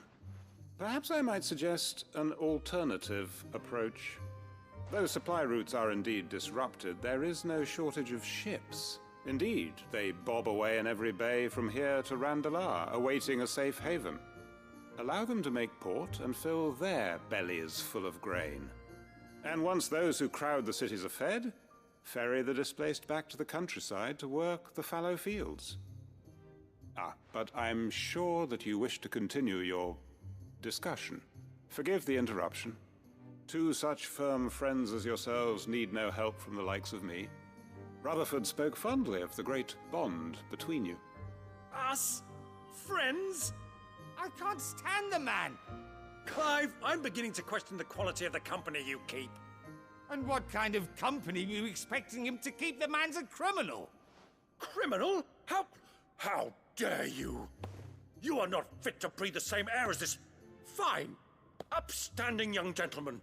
Speaker 9: perhaps I might suggest an alternative approach. Though supply routes are indeed disrupted, there is no shortage of ships. Indeed, they bob away in every bay from here to Randalar, awaiting a safe haven. Allow them to make port and fill their bellies full of grain. And once those who crowd the cities are fed, ferry the displaced back to the countryside to work the fallow fields. But I'm sure that you wish to continue your discussion. Forgive the interruption. 2 such firm friends as yourselves need no help from the likes of me. Rutherford spoke fondly of the great bond between you.
Speaker 17: Us? Friends?
Speaker 8: I can't stand the man!
Speaker 17: Clive, I'm beginning to question the quality of the company you keep.
Speaker 8: And what kind of company were you expecting him to keep? The man's a criminal!
Speaker 17: Criminal? How dare you? You are not fit to breathe the same air as this fine, upstanding young gentleman.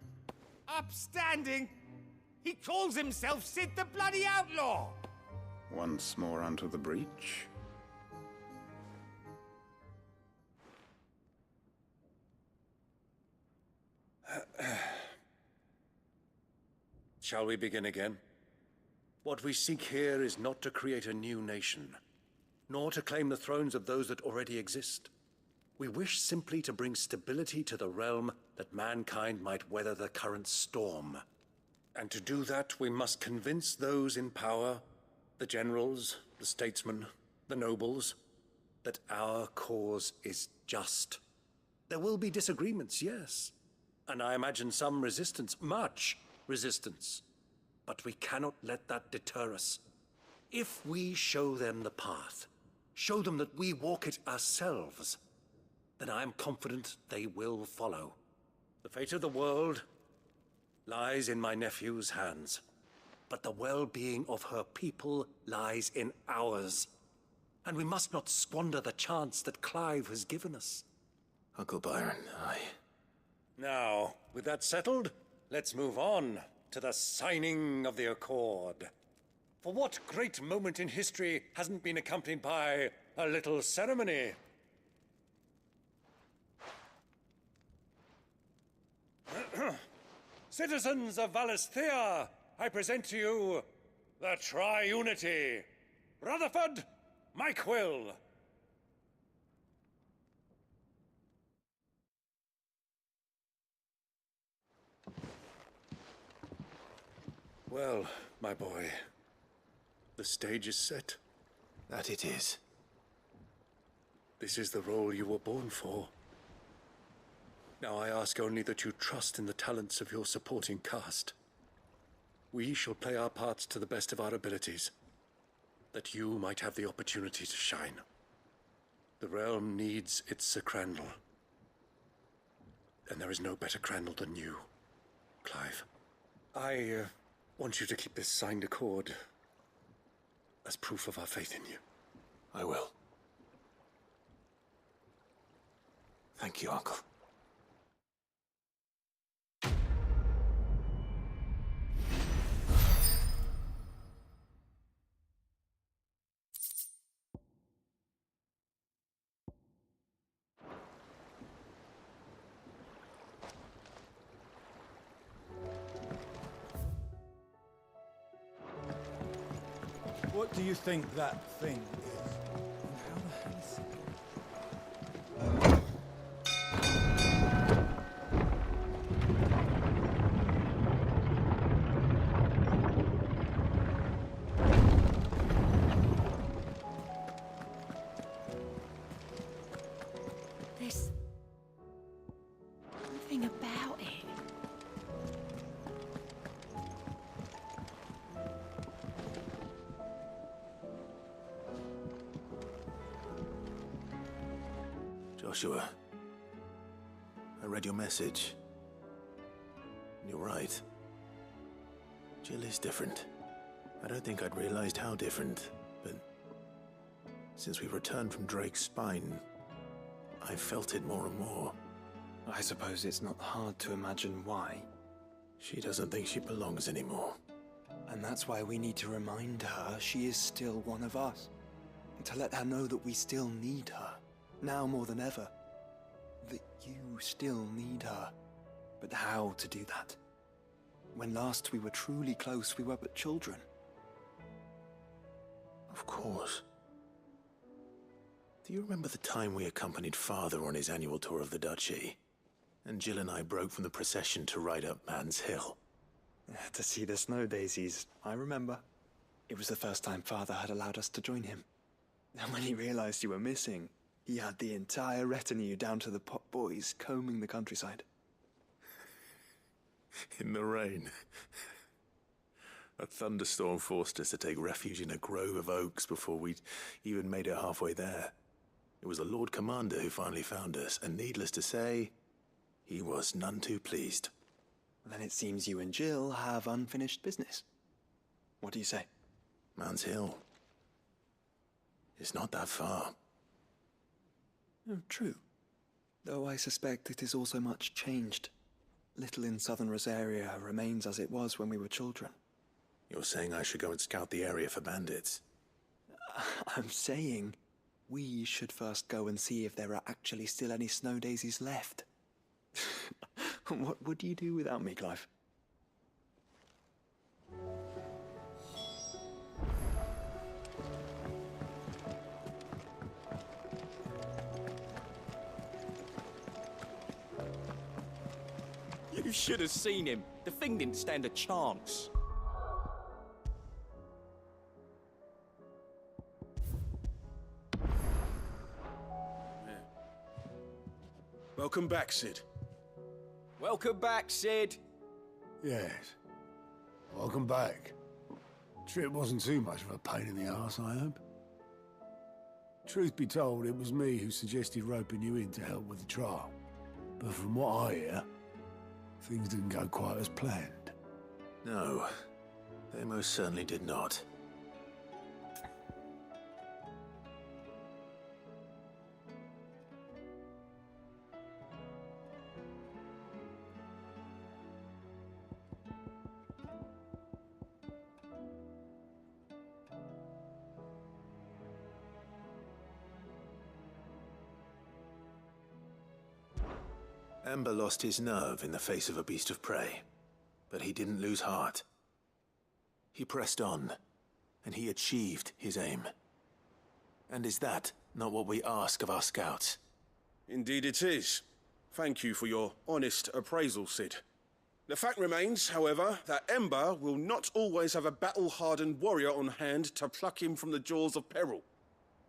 Speaker 8: Upstanding? He calls himself Sid the bloody outlaw!
Speaker 9: Once more unto the breach.
Speaker 17: Shall we begin again? What we seek here is not to create a new nation, nor to claim the thrones of those that already exist. We wish simply to bring stability to the realm that mankind might weather the current storm. And to do that, we must convince those in power, the generals, the statesmen, the nobles, that our cause is just. There will be disagreements, yes, and I imagine some resistance, much resistance. But we cannot let that deter us. If we show them the path, show them that we walk it ourselves, then I am confident they will follow. The fate of the world lies in my nephew's hands, but the well-being of her people lies in ours. And we must not squander the chance that Clive has given us.
Speaker 2: Uncle Byron,
Speaker 17: Now, with that settled, let's move on to the signing of the Accord. For what great moment in history hasn't been accompanied by a little ceremony? Citizens of Valisthea, I present to you the Tri-Unity. Rutherford, Mike Will. Well, my boy, the stage is set.
Speaker 2: That it is.
Speaker 17: This is the role you were born for. Now I ask only that you trust in the talents of your supporting cast. We shall play our parts to the best of our abilities, that you might have the opportunity to shine. The realm needs its Sir Crandall. And there is no better Crandall than you, Clive. I want you to keep this signed accord as proof of our faith in you.
Speaker 2: I will. Thank you, Uncle.
Speaker 18: What do you think that thing is? And how the hell is it?
Speaker 16: There's nothing about it.
Speaker 2: Joshua, I read your message. You're right. Jill is different. I don't think I'd realized how different, but since we returned from Drake's spine, I felt it more and more.
Speaker 19: I suppose it's not hard to imagine why.
Speaker 2: She doesn't think she belongs anymore.
Speaker 19: And that's why we need to remind her she is still one of us. And to let her know that we still need her. Now more than ever. That you still need her. But how to do that? When last we were truly close, we were but children.
Speaker 2: Of course. Do you remember the time we accompanied Father on his annual tour of the Duchy? And Jill and I broke from the procession to ride up Man's Hill.
Speaker 19: To see the snow daisies, I remember. It was the first time Father had allowed us to join him. And when he realized you were missing, he had the entire retinue down to the pot boys combing the countryside.
Speaker 2: In the rain. A thunderstorm forced us to take refuge in a grove of oaks before we'd even made it halfway there. It was the Lord Commander who finally found us, and needless to say, he was none too pleased.
Speaker 19: Then it seems you and Jill have unfinished business. What do you say?
Speaker 2: Man's Hill. It's not that far.
Speaker 19: Oh, true. Though I suspect it is also much changed. Little in southern Rosaria remains as it was when we were children.
Speaker 2: You're saying I should go and scout the area for bandits?
Speaker 19: I'm saying we should first go and see if there are actually still any snow daisies left. What would you do without me, Clive?
Speaker 14: You should have seen him. The thing didn't stand a chance.
Speaker 13: Welcome back, Sid.
Speaker 14: Welcome back, Sid.
Speaker 18: Yes. Welcome back. Trip wasn't too much of a pain in the arse, I hope. Truth be told, it was me who suggested roping you in to help with the trial. But from what I hear, things didn't go quite as planned.
Speaker 2: No, they most certainly did not. Ember lost his nerve in the face of a beast of prey, but he didn't lose heart. He pressed on, and he achieved his aim. And is that not what we ask of our scouts?
Speaker 13: Indeed it is. Thank you for your honest appraisal, Sid. The fact remains, however, that Ember will not always have a battle-hardened warrior on hand to pluck him from the jaws of peril.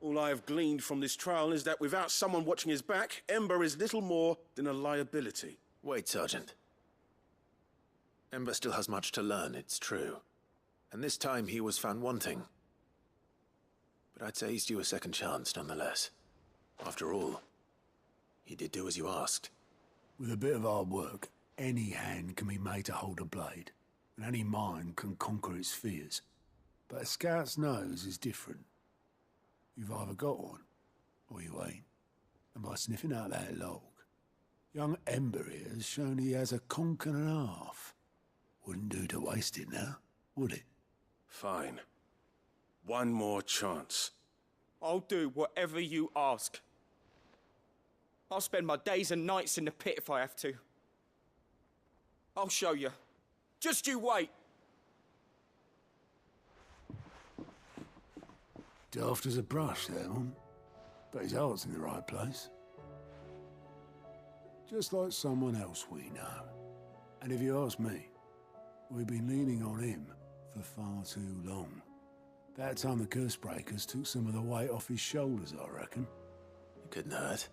Speaker 13: All I have gleaned from this trial is that without someone watching his back, Ember is little more than a liability.
Speaker 2: Wait, Sergeant. Ember still has much to learn, it's true. And this time he was found wanting. But I'd say he's due a second chance, nonetheless. After all, he did do as you asked.
Speaker 18: With a bit of hard work, any hand can be made to hold a blade, and any mind can conquer its fears. But a scout's nose is different. You've either got one, or you ain't. And by sniffing out that log, young Ember here has shown he has a conch and a half. Wouldn't do to waste it now, would it?
Speaker 13: Fine. One more chance.
Speaker 14: I'll do whatever you ask. I'll spend my days and nights in the pit if I have to. I'll show you. Just you wait.
Speaker 18: Daft as a brush, that one. But his heart's in the right place. Just like someone else we know. And if you ask me, we've been leaning on him for far too long. That time the Cursebreakers took some of the weight off his shoulders, I reckon.
Speaker 2: It couldn't hurt.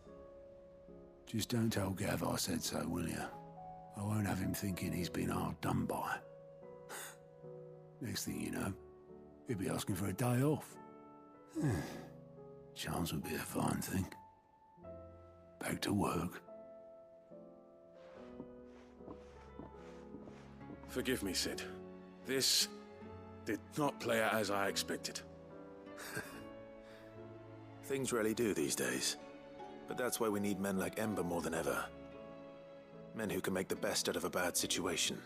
Speaker 18: Just don't tell Gav I said so, will you? I won't have him thinking he's been hard done by. Next thing you know, he'll be asking for a day off. Chance would be a fine thing. Back to work.
Speaker 13: Forgive me, Sid. This did not play out as I expected.
Speaker 2: Things rarely do these days. But that's why we need men like Ember more than ever. Men who can make the best out of a bad situation.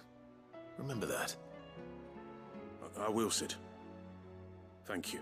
Speaker 2: Remember that.
Speaker 13: I will, Sid. Thank you.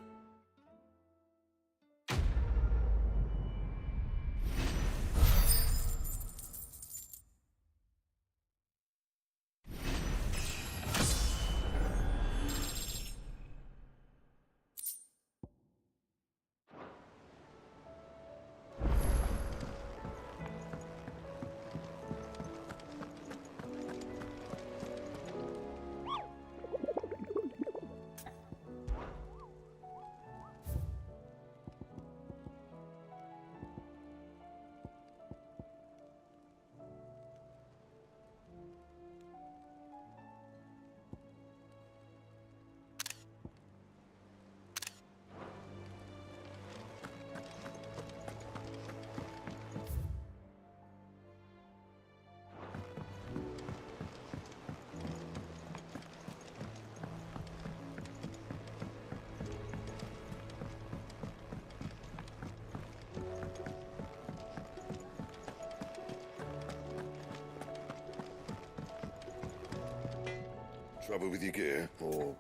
Speaker 20: Trouble with your gear, or...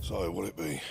Speaker 20: So, what it be?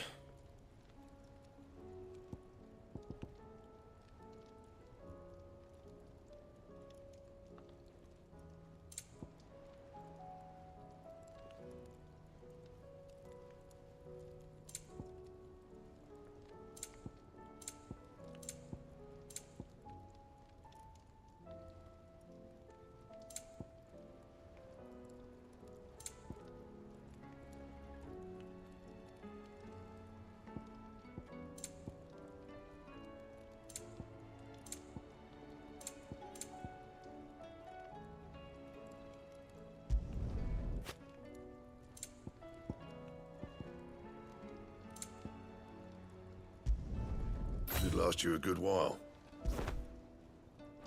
Speaker 20: last you a good while.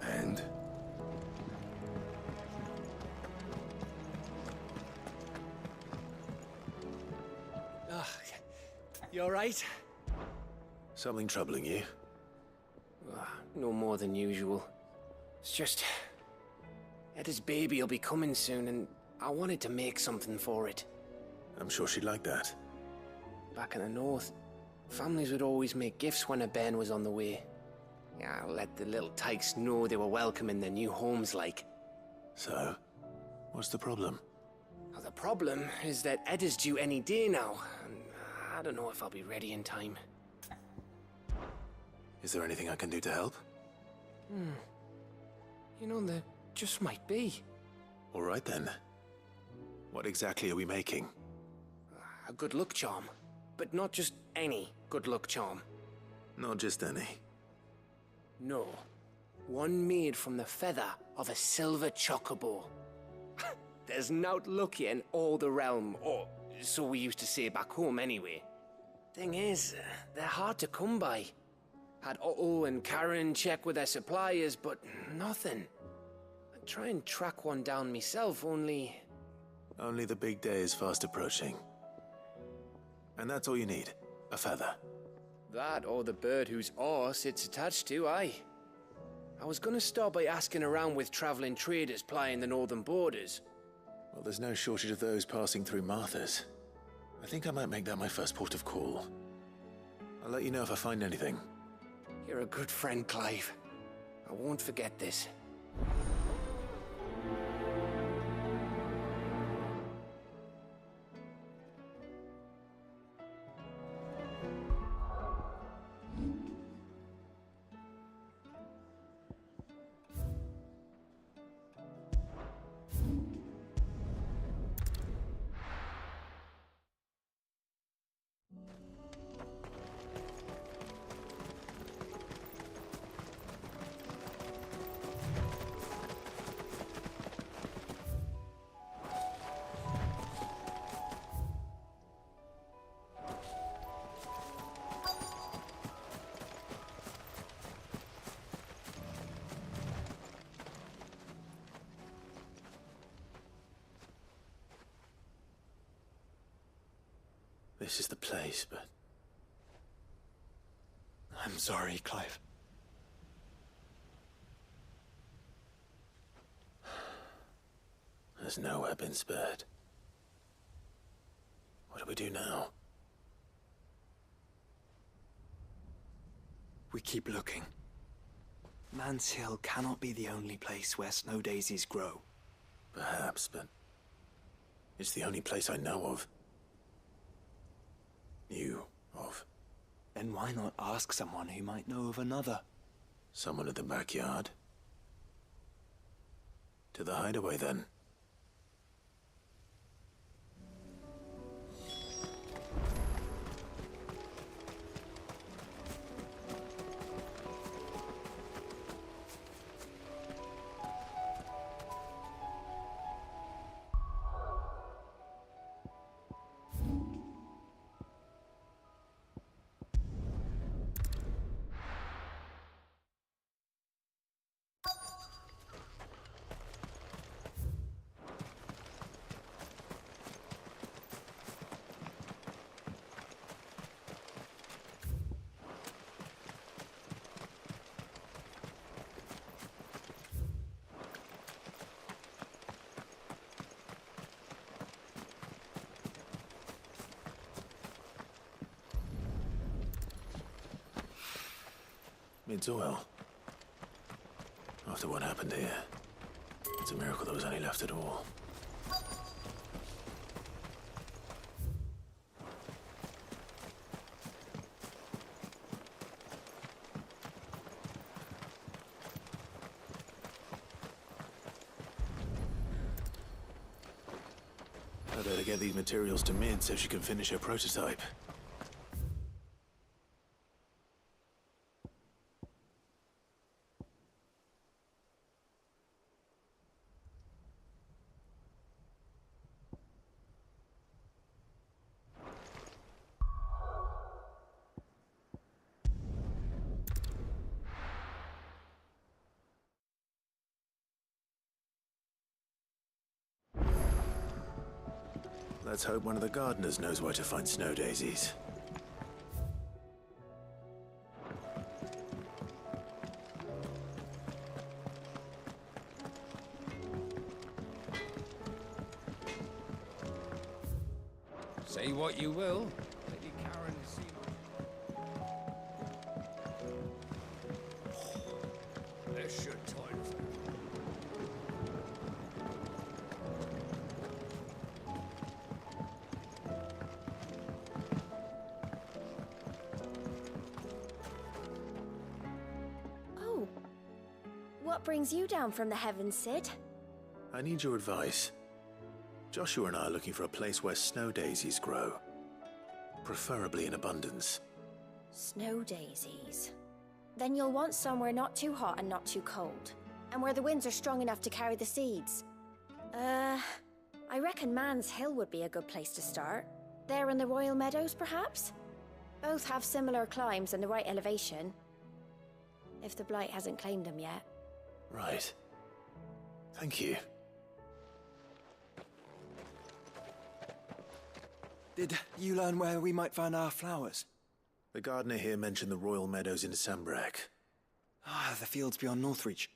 Speaker 20: And?
Speaker 14: You alright?
Speaker 2: Something troubling you?
Speaker 14: No more than usual. It's just... Eda's baby will be coming soon, and I wanted to make something for it.
Speaker 2: I'm sure she'd like that.
Speaker 14: Back in the north, families would always make gifts when a bairn was on the way. Yeah, let the little tykes know they were welcome in their new homes, like.
Speaker 2: So, what's the problem?
Speaker 14: Well, the problem is that Eda's due any day now, and I don't know if I'll be ready in time.
Speaker 2: Is there anything I can do to help?
Speaker 14: You know, there just might be.
Speaker 2: All right then. What exactly are we making?
Speaker 14: A good luck charm. But not just any good luck charm.
Speaker 2: Not just any.
Speaker 14: No. One made from the feather of a silver chocobo. There's naught lucky in all the realm, or so we used to say back home anyway. Thing is, they're hard to come by. Had Otto and Karen check with their suppliers, but nothing. I'd try and track one down myself, only...
Speaker 2: Only the big day is fast approaching. And that's all you need, a feather.
Speaker 14: That or the bird whose horse it's attached to, aye. I was gonna start by asking around with traveling traders plying the northern borders.
Speaker 2: Well, there's no shortage of those passing through Martha's. I think I might make that my first port of call. I'll let you know if I find anything.
Speaker 14: You're a good friend, Clive. I won't forget this.
Speaker 2: This is the place, but...
Speaker 19: I'm sorry, Clive.
Speaker 2: There's nowhere been spared. What do we do now?
Speaker 19: We keep looking. Man's Hill cannot be the only place where snow daisies grow.
Speaker 2: Perhaps, but... it's the only place I know of. Knew of.
Speaker 19: Then why not ask someone who might know of another?
Speaker 2: Someone at the backyard? To the hideaway, then. It's oil. After what happened here, it's a miracle there was any left at all. I better get these materials to Mid so she can finish her prototype. Let's hope one of the gardeners knows where to find snow daisies.
Speaker 8: Say what you will, Lady Karen seemed... This should toilets.
Speaker 21: Oh. What brings you down from the heavens, Sid?
Speaker 2: I need your advice. Joshua and I are looking for a place where snow daisies grow. Preferably in abundance.
Speaker 21: Snow daisies. Then you'll want somewhere not too hot and not too cold. And where the winds are strong enough to carry the seeds. I reckon Man's Hill would be a good place to start. There in the Royal Meadows, perhaps? Both have similar climbs and the right elevation. If the Blight hasn't claimed them yet.
Speaker 2: Right. Thank you.
Speaker 19: Did you learn where we might find our flowers?
Speaker 2: The gardener here mentioned the Royal Meadows in Sambrek.
Speaker 19: Ah, the fields beyond Northreach.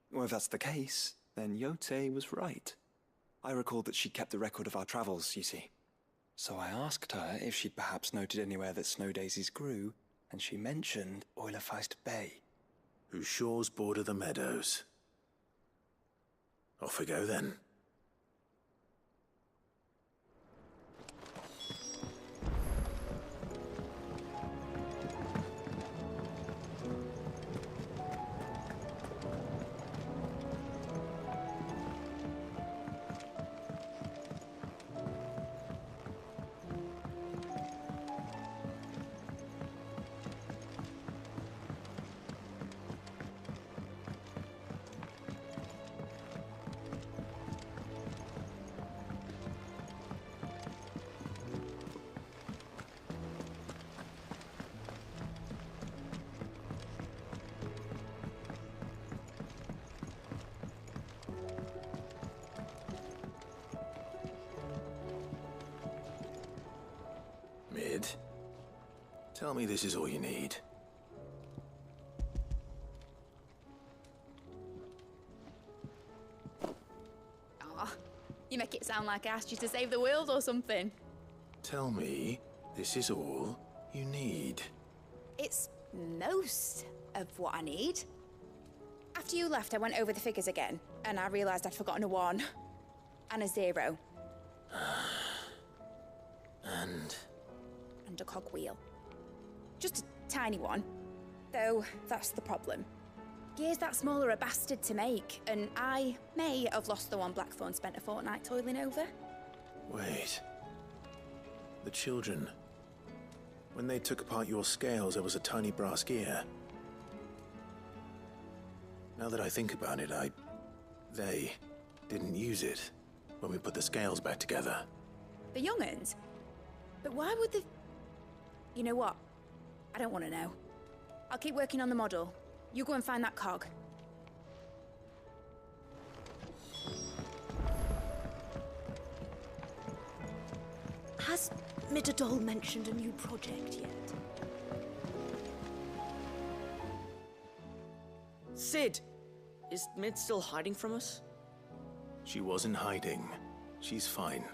Speaker 19: Well, if that's the case, then Yote was right. I recalled that she kept a record of our travels, you see. So I asked her if she'd perhaps noted anywhere that snow daisies grew, and she mentioned Oilerfeist Bay.
Speaker 2: Whose shores border the meadows. Off we go then. Mid, tell me this is all you need.
Speaker 22: Aw, you make it sound like I asked you to save the world or something.
Speaker 2: Tell me this is all you need.
Speaker 22: It's most of what I need. After you left, I went over the figures again, and I realised I'd forgotten a 1 and a 0. And a cogwheel. Just a tiny one. Though, that's the problem. Gears that small are a bastard to make, and I may have lost the one Blackthorn spent a fortnight toiling over.
Speaker 2: Wait. The children. When they took apart your scales, there was a tiny brass gear. Now that I think about it, they didn't use it when we put the scales back together.
Speaker 22: The young'uns? But why would the... You know what? I don't want to know. I'll keep working on the model. You go and find that cog.
Speaker 21: Has Midadol mentioned a new project yet?
Speaker 23: Sid! Is Mid still hiding from us?
Speaker 2: She wasn't hiding. She's fine.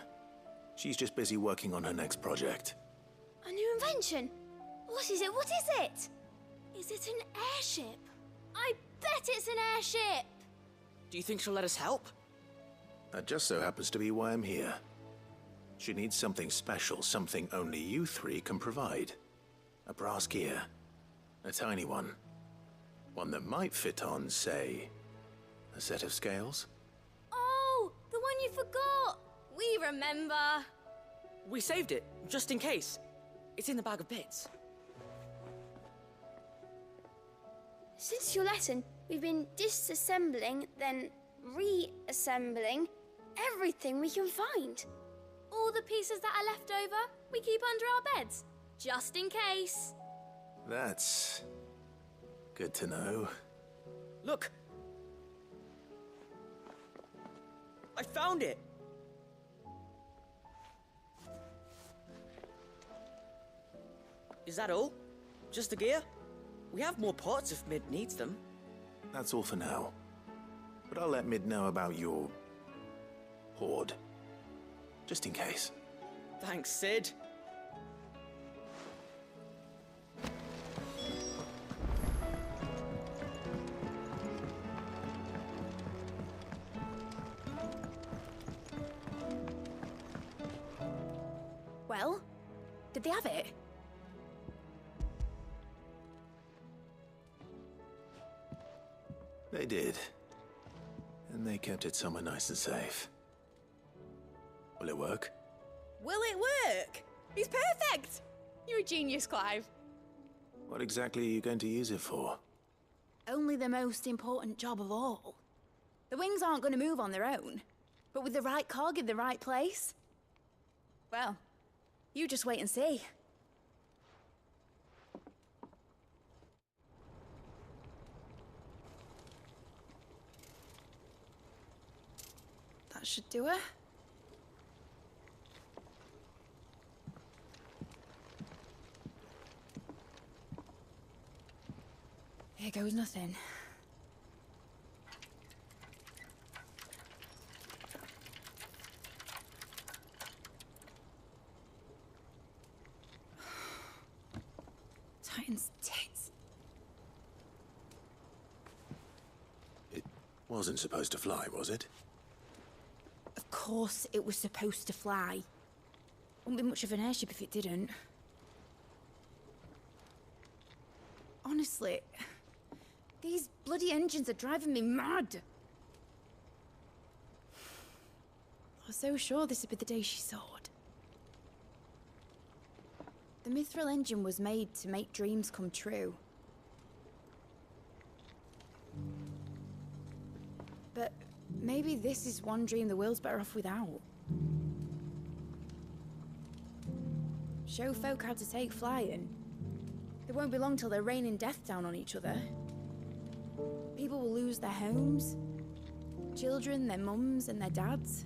Speaker 2: She's just busy working on her next project.
Speaker 21: A new invention? What is it? What is it? Is it an airship? I bet it's an airship!
Speaker 23: Do you think she'll let us help?
Speaker 2: That just so happens to be why I'm here. She needs something special, something only you three can provide. A brass gear. A tiny one. One that might fit on, say, a set of scales.
Speaker 21: Oh, the one you forgot! We remember!
Speaker 23: We saved it, just in case. It's in the bag of bits.
Speaker 21: Since your lesson, we've been disassembling, then reassembling everything we can find. All the pieces that are left over, we keep under our beds, just in case.
Speaker 2: That's good to know.
Speaker 23: Look! I found it! Is that all? Just the gear? We have more parts if Mid needs them.
Speaker 2: That's all for now. But I'll let Mid know about your... hoard. Just in case.
Speaker 23: Thanks, Sid.
Speaker 22: Well, did they have it?
Speaker 2: They did. And they kept it somewhere nice and safe. Will it work?
Speaker 22: Will it work? He's perfect! You're a genius, Clive.
Speaker 2: What exactly are you going to use it for?
Speaker 22: Only the most important job of all. The wings aren't going to move on their own. But with the right cog in the right place... well, you just wait and see. That should do it. Here goes nothing. Titan's tits.
Speaker 2: It wasn't supposed to fly, was it?
Speaker 22: Of course it was supposed to fly. Wouldn't be much of an airship if it didn't. Honestly, these bloody engines are driving me mad. I was so sure this would be the day she soared. The mithril engine was made to make dreams come true. But maybe this is one dream the world's better off without. Show folk how to take flying. It won't be long till they're raining death down on each other. People will lose their homes. Children, their mums and their dads.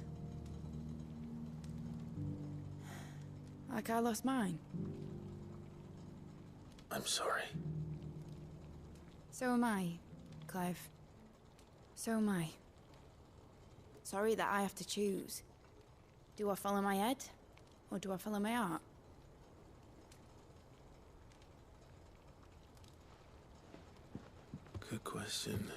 Speaker 22: Like I lost mine.
Speaker 2: I'm sorry.
Speaker 22: So am I, Clive. So am I. Sorry that I have to choose. Do I follow my head, or do I follow my heart?
Speaker 2: Good question.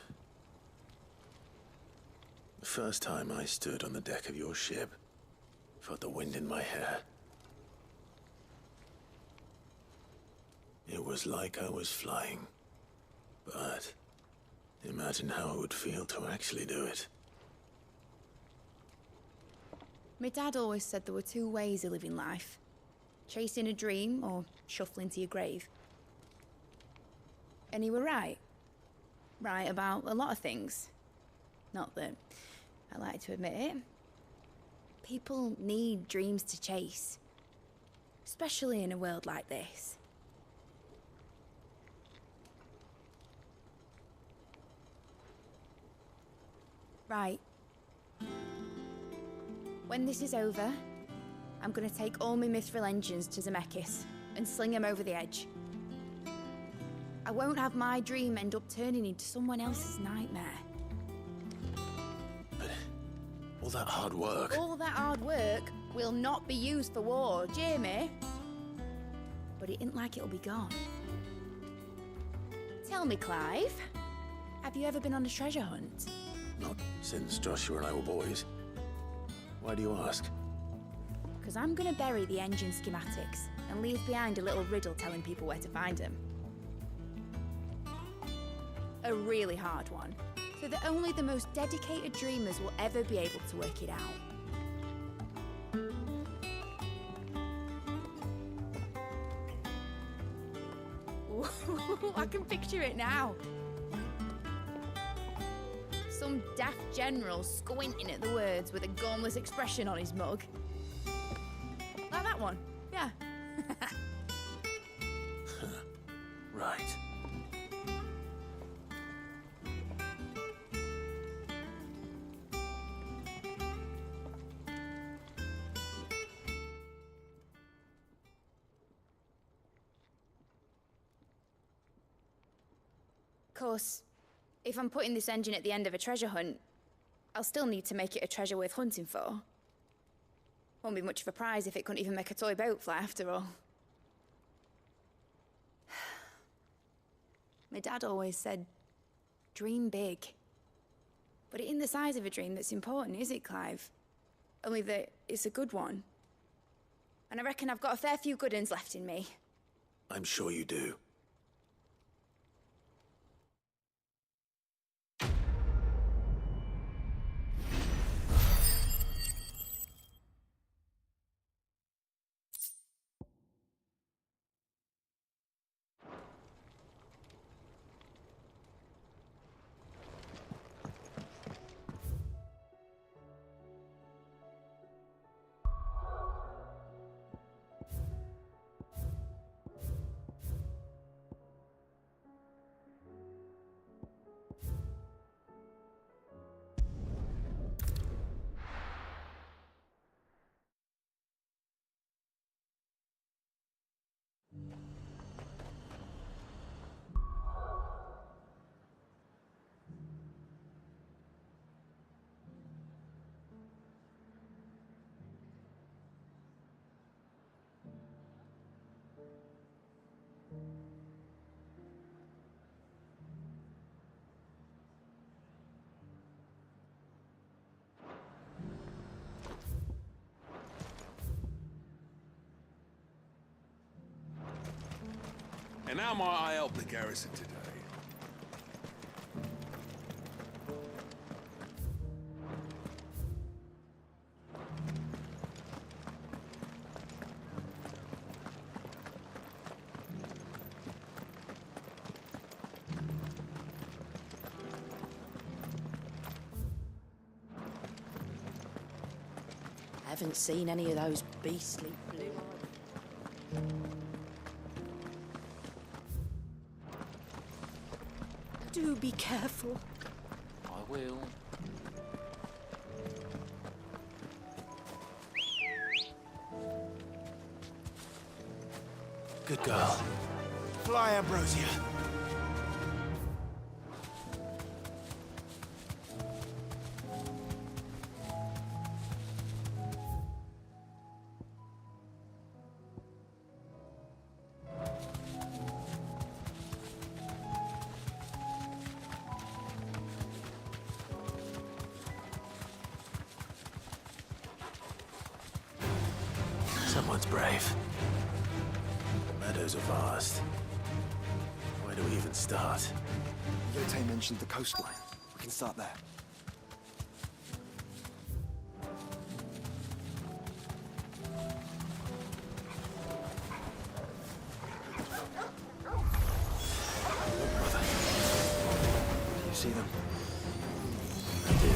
Speaker 2: The first time I stood on the deck of your ship, felt the wind in my hair. It was like I was flying. But imagine how it would feel to actually do it.
Speaker 22: My dad always said there were two ways of living life. Chasing a dream or shuffling to your grave. And he were right. Right about a lot of things. Not that I like to admit it. People need dreams to chase. Especially in a world like this. Right. When this is over, I'm gonna take all my mithril engines to Zemeckis and sling them over the edge. I won't have my dream end up turning into someone else's nightmare.
Speaker 2: But all that hard work...
Speaker 22: All that hard work will not be used for war, Jamie. But it ain't like it'll be gone. Tell me, Clive, have you ever been on a treasure hunt?
Speaker 2: Not since Joshua and I were boys. Why do you ask?
Speaker 22: Because I'm gonna bury the engine schematics and leave behind a little riddle telling people where to find them. A really hard one, so that only the most dedicated dreamers will ever be able to work it out. Ooh, I can picture it now. Some daft general squinting at the words with a gormless expression on his mug. Like that one, yeah.
Speaker 2: Right.
Speaker 22: course, if I'm putting this engine at the end of a treasure hunt, I'll still need to make it a treasure worth hunting for. Won't be much of a prize if it couldn't even make a toy boat fly after all. My dad always said, dream big. But it ain't the size of a dream that's important, is it, Clive? Only that it's a good one. And I reckon I've got a fair few good uns left in me.
Speaker 2: I'm sure you do.
Speaker 1: And how might I help the garrison today?
Speaker 7: I haven't seen any of those beastly blue.
Speaker 22: Do be careful.
Speaker 4: I will.
Speaker 2: Good girl.
Speaker 3: Fly, Ambrosia.
Speaker 2: Someone's brave. The meadows are vast. Where do we even start?
Speaker 19: Yote mentioned the coastline. We can start there. Do you see them?
Speaker 2: I do.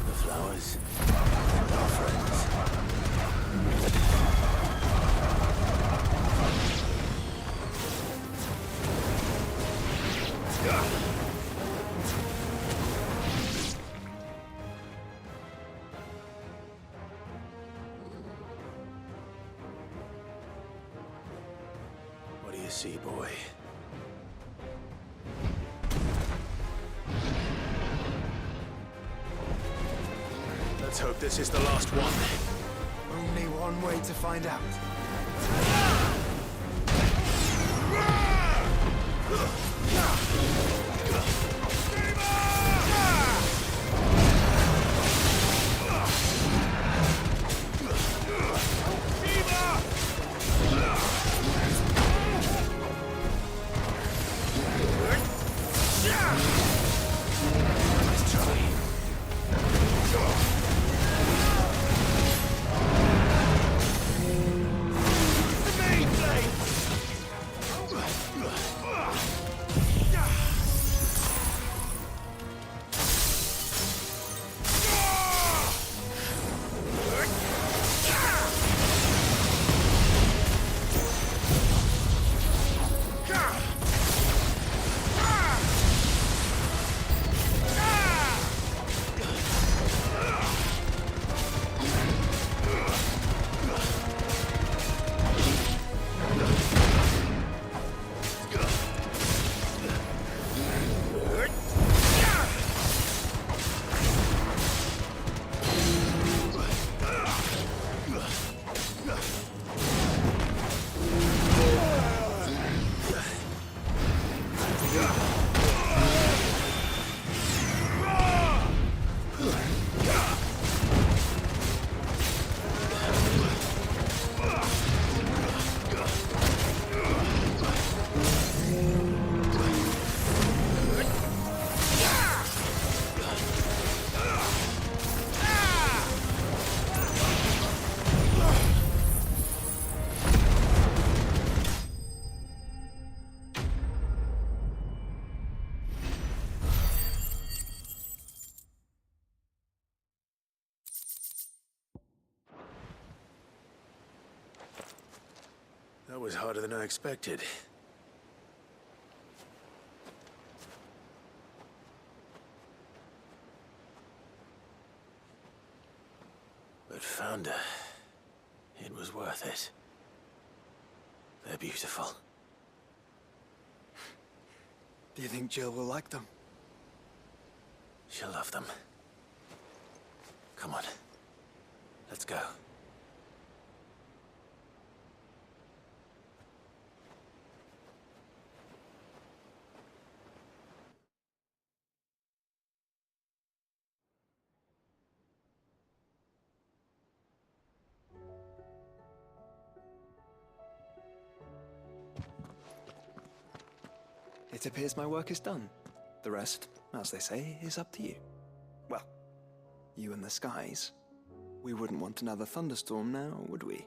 Speaker 2: The flowers. And our friends. What do you see, boy?
Speaker 3: Let's hope this is the last one. Only one way to find out.
Speaker 2: Nice try. was harder than I expected. But found her. It was worth it. They're beautiful.
Speaker 19: Do you think Jill will like them?
Speaker 2: She'll love them. Come on. Let's go.
Speaker 19: It appears my work is done. The rest, as they say, is up to you. Well, you and the skies. We wouldn't want another thunderstorm now, would we?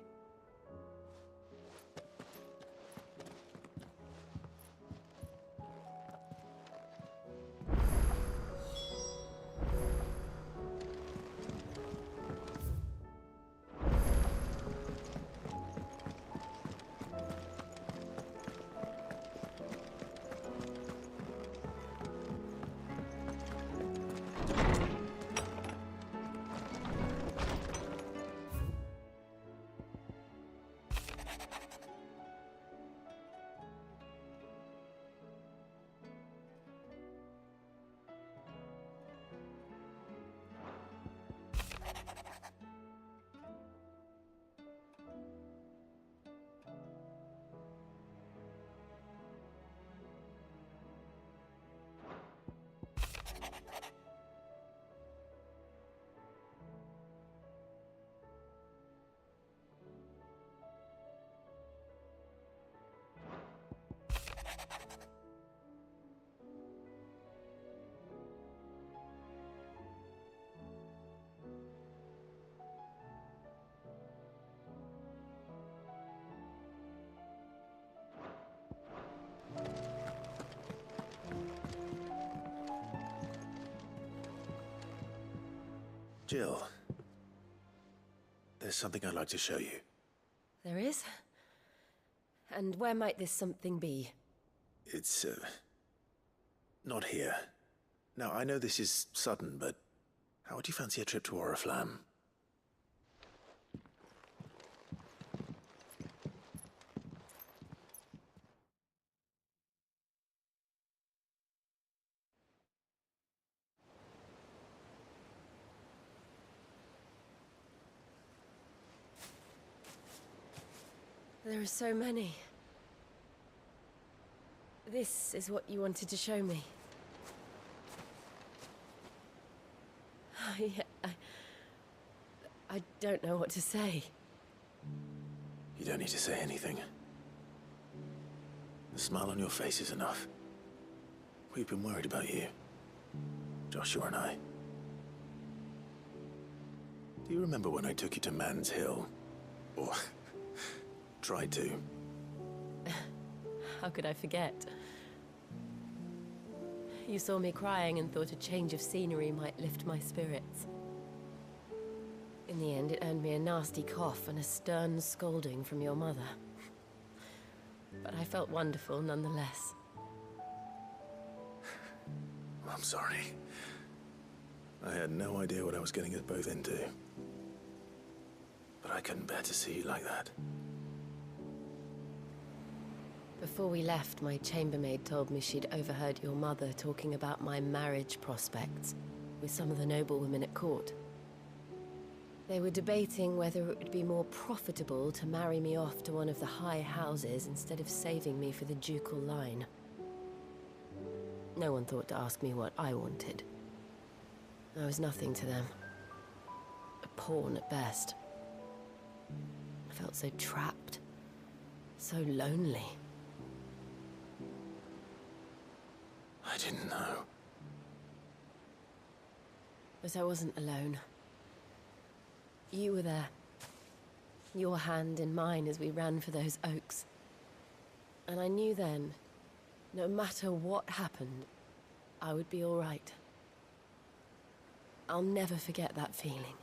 Speaker 2: Jill, there's something I'd like to show you.
Speaker 7: There is? And where might this something be?
Speaker 2: It's, not here. Now, I know this is sudden, but how would you fancy a trip to Oriflamme?
Speaker 7: There are so many. This is what you wanted to show me. I don't know what to say.
Speaker 2: You don't need to say anything. The smile on your face is enough. We've been worried about you, Joshua and I. Do you remember when I took you to Man's Hill? Or tried to?
Speaker 7: How could I forget? You saw me crying and thought a change of scenery might lift my spirits. In the end, it earned me a nasty cough and a stern scolding from your mother. But I felt wonderful nonetheless.
Speaker 2: I'm sorry. I had no idea what I was getting us both into. But I couldn't bear to see you like that.
Speaker 7: Before we left, my chambermaid told me she'd overheard your mother talking about my marriage prospects with some of the noblewomen at court. They were debating whether it would be more profitable to marry me off to one of the high houses instead of saving me for the ducal line. No one thought to ask me what I wanted. I was nothing to them. A pawn at best. I felt so trapped. So lonely.
Speaker 2: I didn't know.
Speaker 7: But I wasn't alone. You were there. Your hand in mine as we ran for those oaks. And I knew then, no matter what happened, I would be all right. I'll never forget that feeling.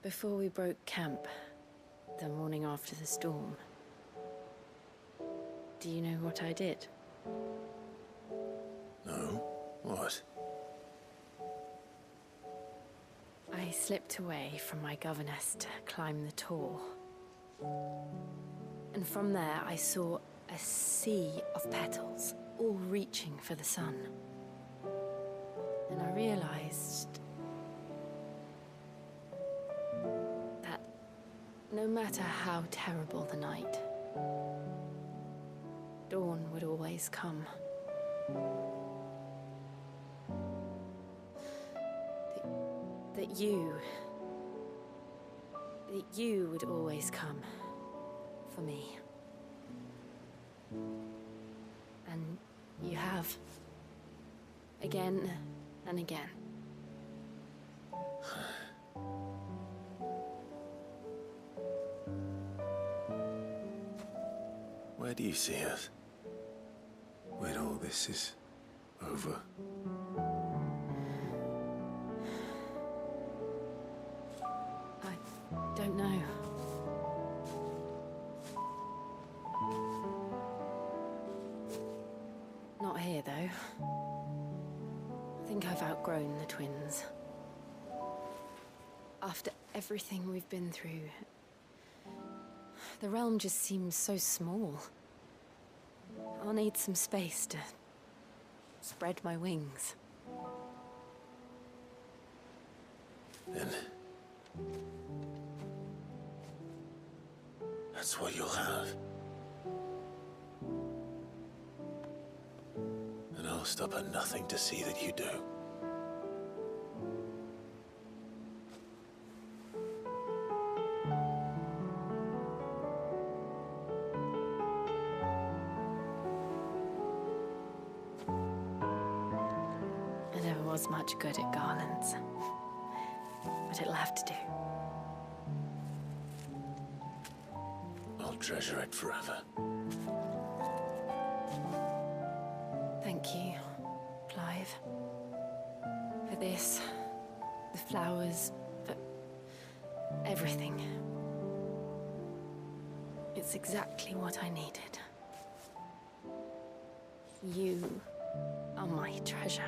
Speaker 16: Before we broke camp, the morning after the storm, do you know what I did?
Speaker 2: No? What?
Speaker 16: I slipped away from my governess to climb the tor. And from there, I saw a sea of petals, all reaching for the sun. And I realized that no matter how terrible the night, dawn would always come. That you would always come for me. And you have. Again and again.
Speaker 2: Where do you see us? When all this is over?
Speaker 16: I don't know. Not here, though. I think I've outgrown the twins. After everything we've been through, the realm just seems so small. I'll need some space to spread my wings.
Speaker 2: Then that's what you'll have. And I'll stop at nothing to see that you do.
Speaker 16: I never was much good at garlands, but it'll have to do.
Speaker 2: I'll treasure it forever.
Speaker 16: Thank you, Clive. For this, the flowers, for everything. It's exactly what I needed. You are my treasure.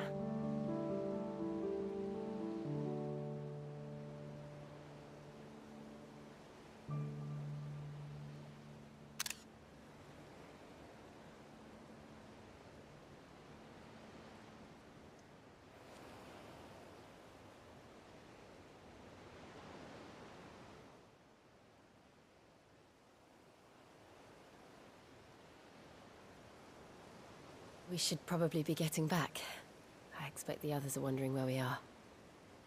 Speaker 16: We should probably be getting back. I expect the others are wondering where we are.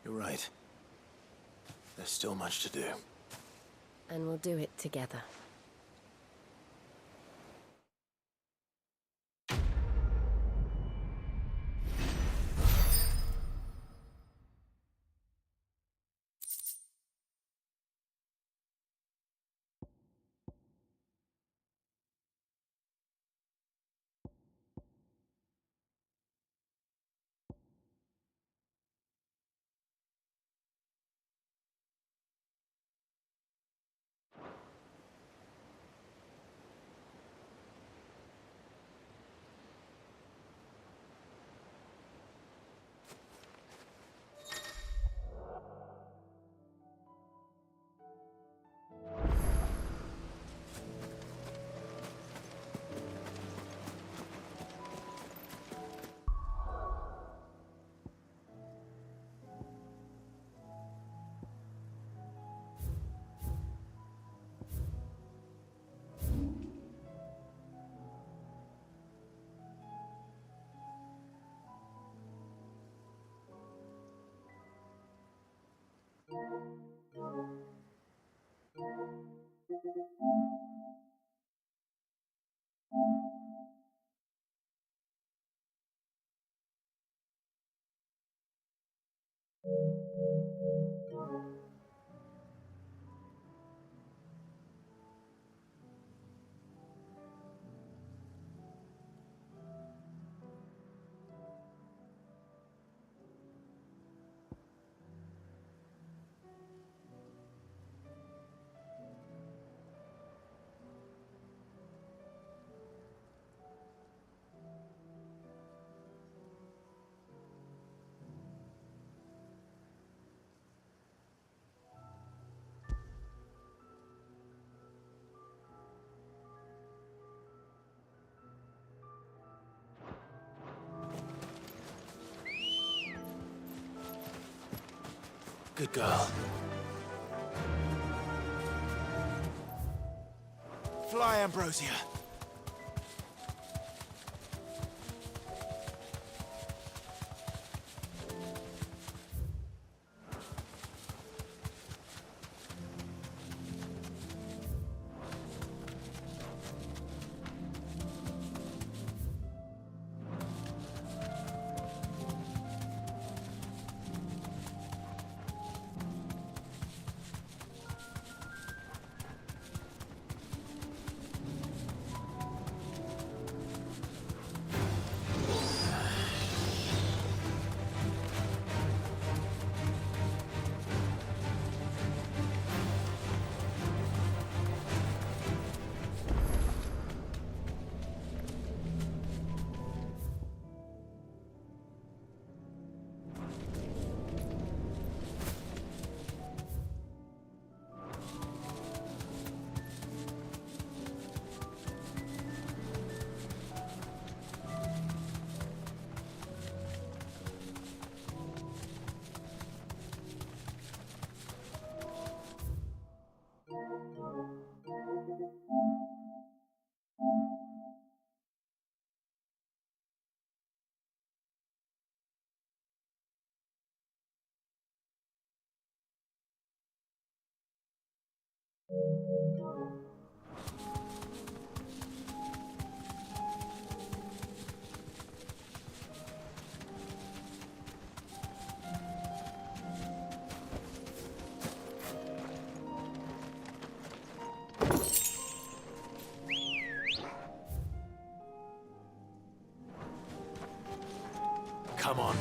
Speaker 2: You're right. There's still much to do.
Speaker 16: And we'll do it together.
Speaker 2: Good girl.
Speaker 14: Fly, Ambrosia.
Speaker 2: Come on.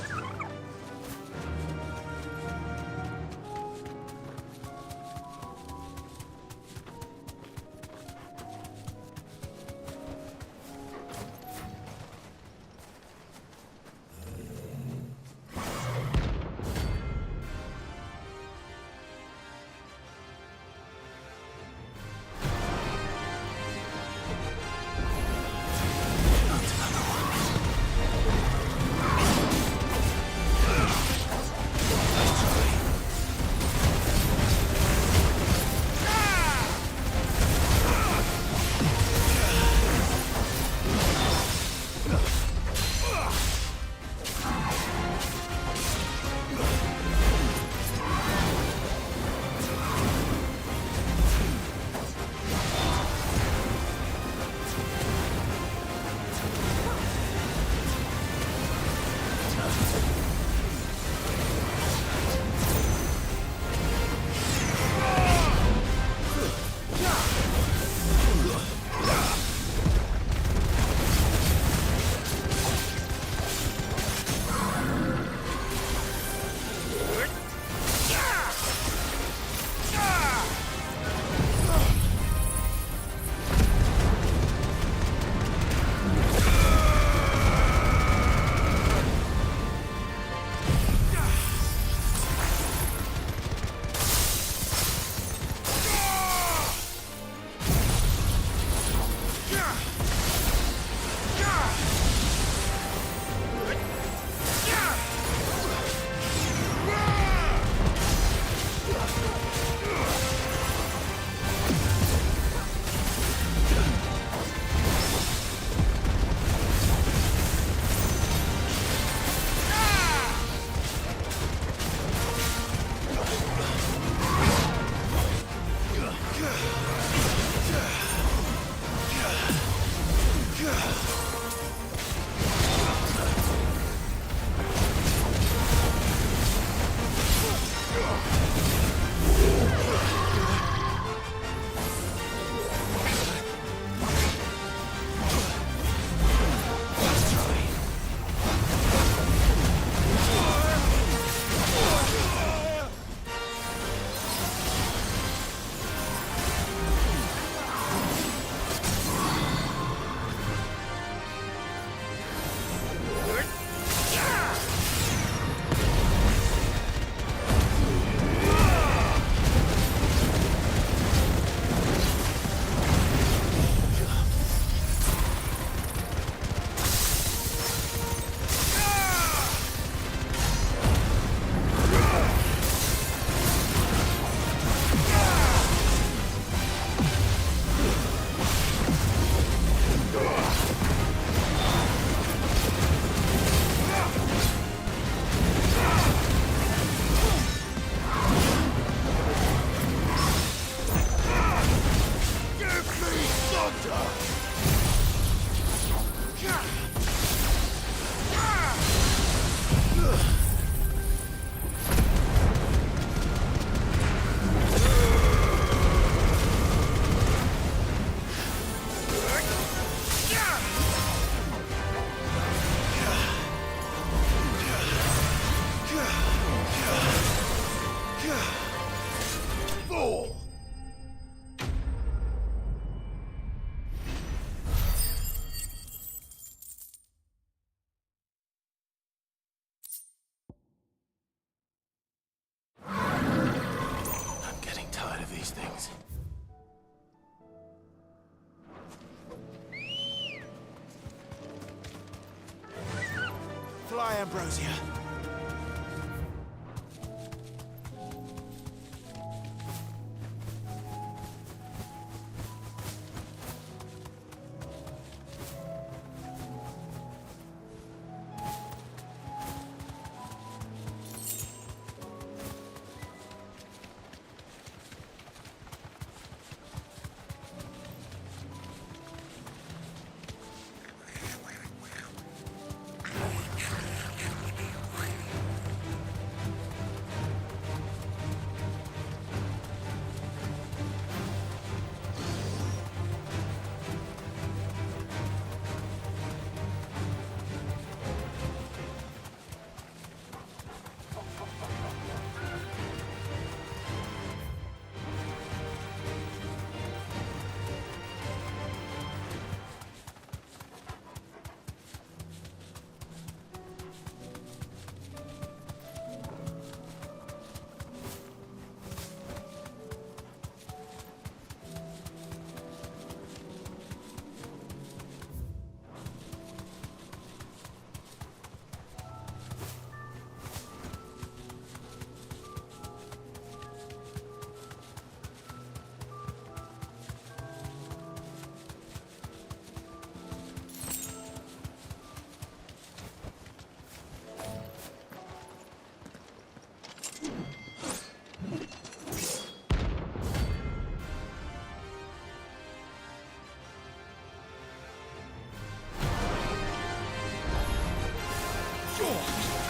Speaker 5: Ambrosia.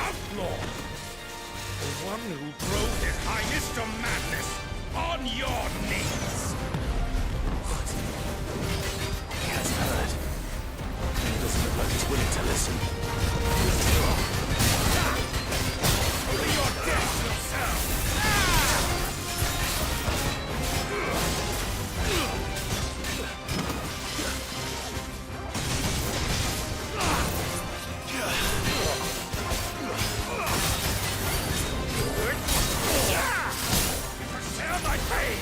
Speaker 8: Outlaw! The one who drove His Highness to madness! On your knees!
Speaker 2: What? He has heard. He doesn't look like he's willing to listen.
Speaker 8: Only your death will serve! Share my pain!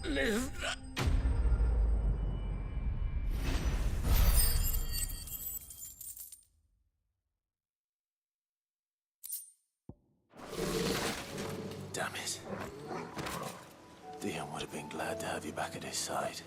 Speaker 15: live.
Speaker 2: Damn it. Dion would have been glad to have you back at his side.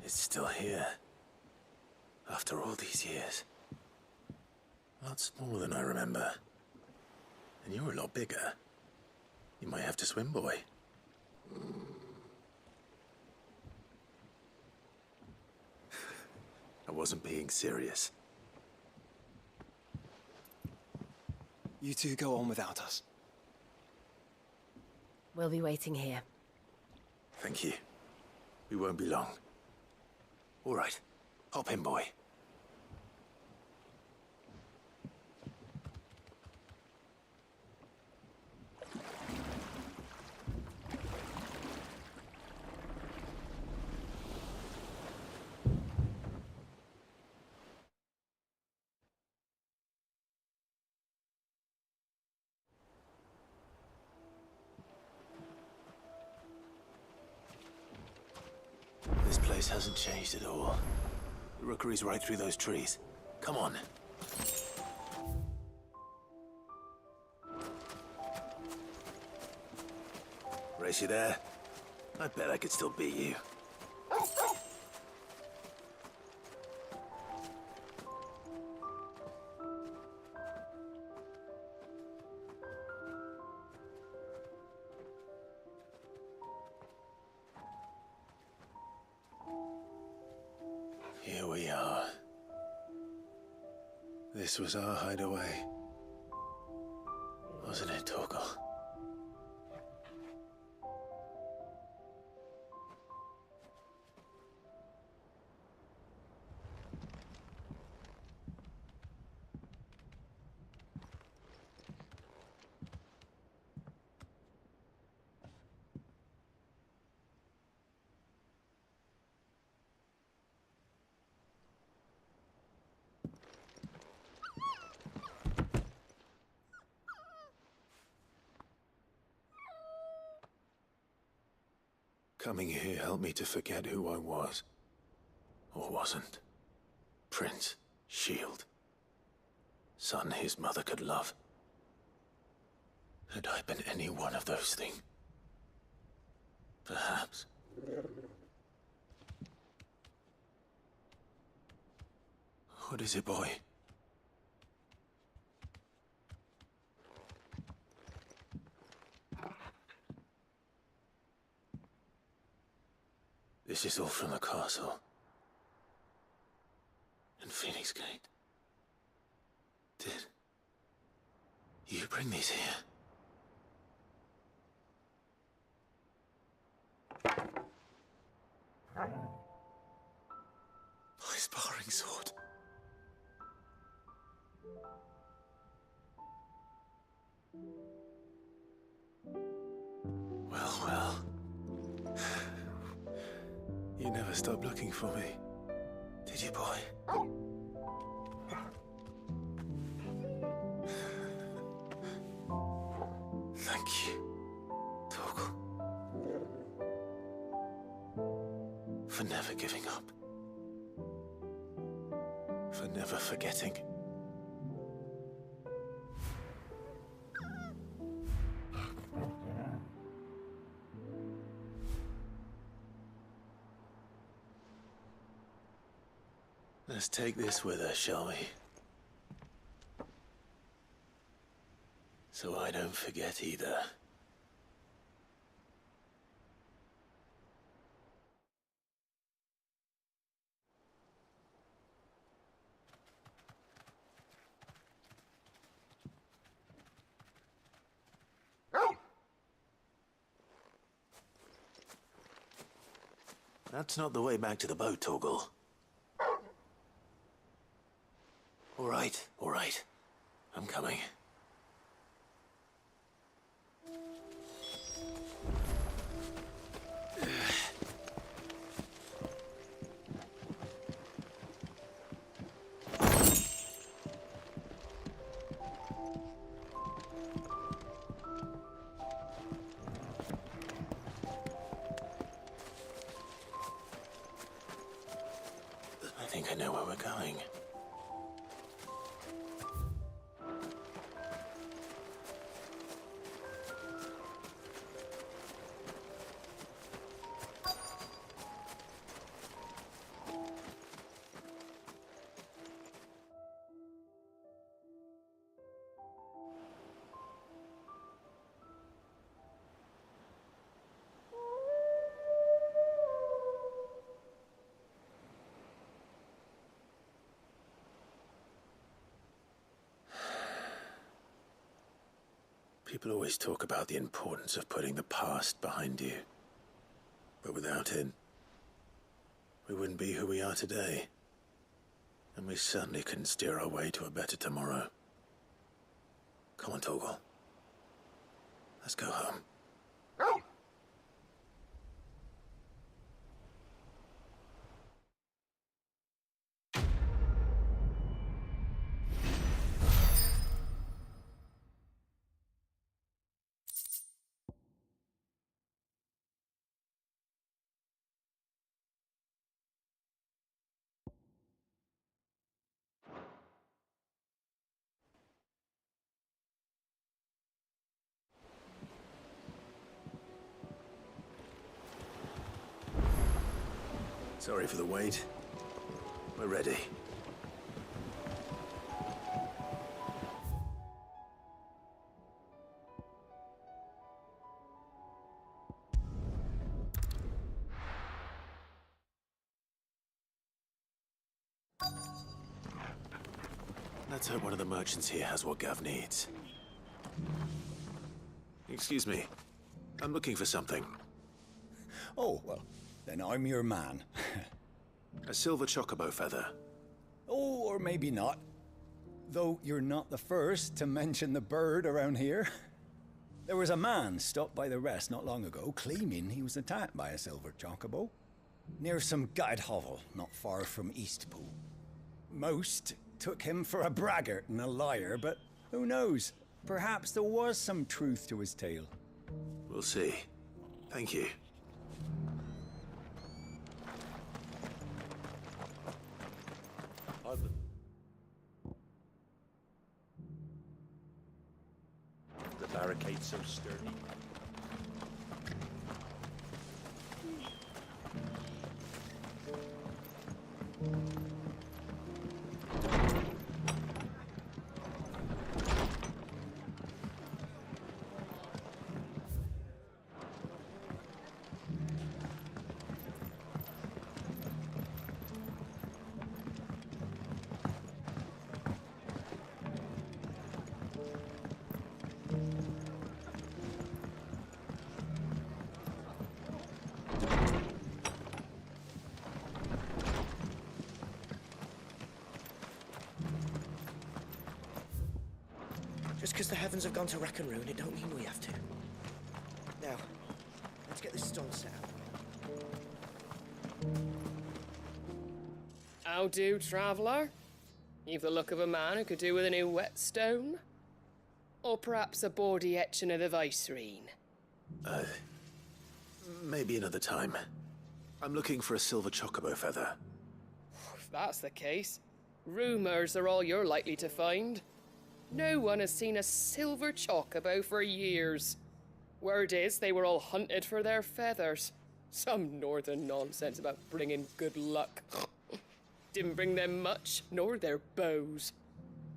Speaker 2: It's still here. After all these years. A lot smaller than I remember. And you're a lot bigger. You might have to swim, boy. I wasn't being serious.
Speaker 19: You two go on without us.
Speaker 7: We'll be waiting here.
Speaker 2: Thank you. We won't be long. All right. Hop in, boy. This place hasn't changed at all. The rookery's right through those trees. Come on. Race you there? I bet I could still beat you. Here we are. This was our hideaway. Wasn't it, Torgal? Coming here helped me to forget who I was. Or wasn't. Prince, shield. Son his mother could love. Had I been any one of those things? Perhaps. What is it, boy? This is all from the castle. And Phoenix Gate. Did you bring these here? My sparring sword. Well, well. You never stopped looking for me, did you, boy? Thank you, Torgal. for never giving up. For never forgetting. Let's take this with us, shall we? So I don't forget either. That's not the way back to the boat, Torgal. All right. I'm coming. I think I know where we're going. People always talk about the importance of putting the past behind you. But without it, we wouldn't be who we are today. And we certainly couldn't steer our way to a better tomorrow. Come on, Torgal. Let's go home. Sorry for the wait. We're ready. Let's hope one of the merchants here has what Gav needs. Excuse me. I'm looking for something.
Speaker 3: Oh, well, then I'm your man.
Speaker 2: A silver chocobo feather.
Speaker 3: Oh, or maybe not. Though you're not the first to mention the bird around here. There was a man stopped by the rest not long ago claiming he was attacked by a silver chocobo near some gutted hovel not far from Eastpool. Most took him for a braggart and a liar, but who knows? Perhaps there was some truth to his tale.
Speaker 2: We'll see. Thank you.
Speaker 17: The barricade's so sturdy.
Speaker 14: Just because the heavens have gone to wreck and ruin, it don't mean we have to. Now, let's get this stone set up.
Speaker 4: How do, traveller? You've the look of a man who could do with a new whetstone. Or perhaps a bawdy etching of the Vicerine.
Speaker 2: Maybe another time. I'm looking for a silver chocobo feather.
Speaker 4: If that's the case, rumors are all you're likely to find. No one has seen a silver chocobo for years. Word is they were all hunted for their feathers. Some northern nonsense about bringing good luck. Didn't bring them much, nor their bows.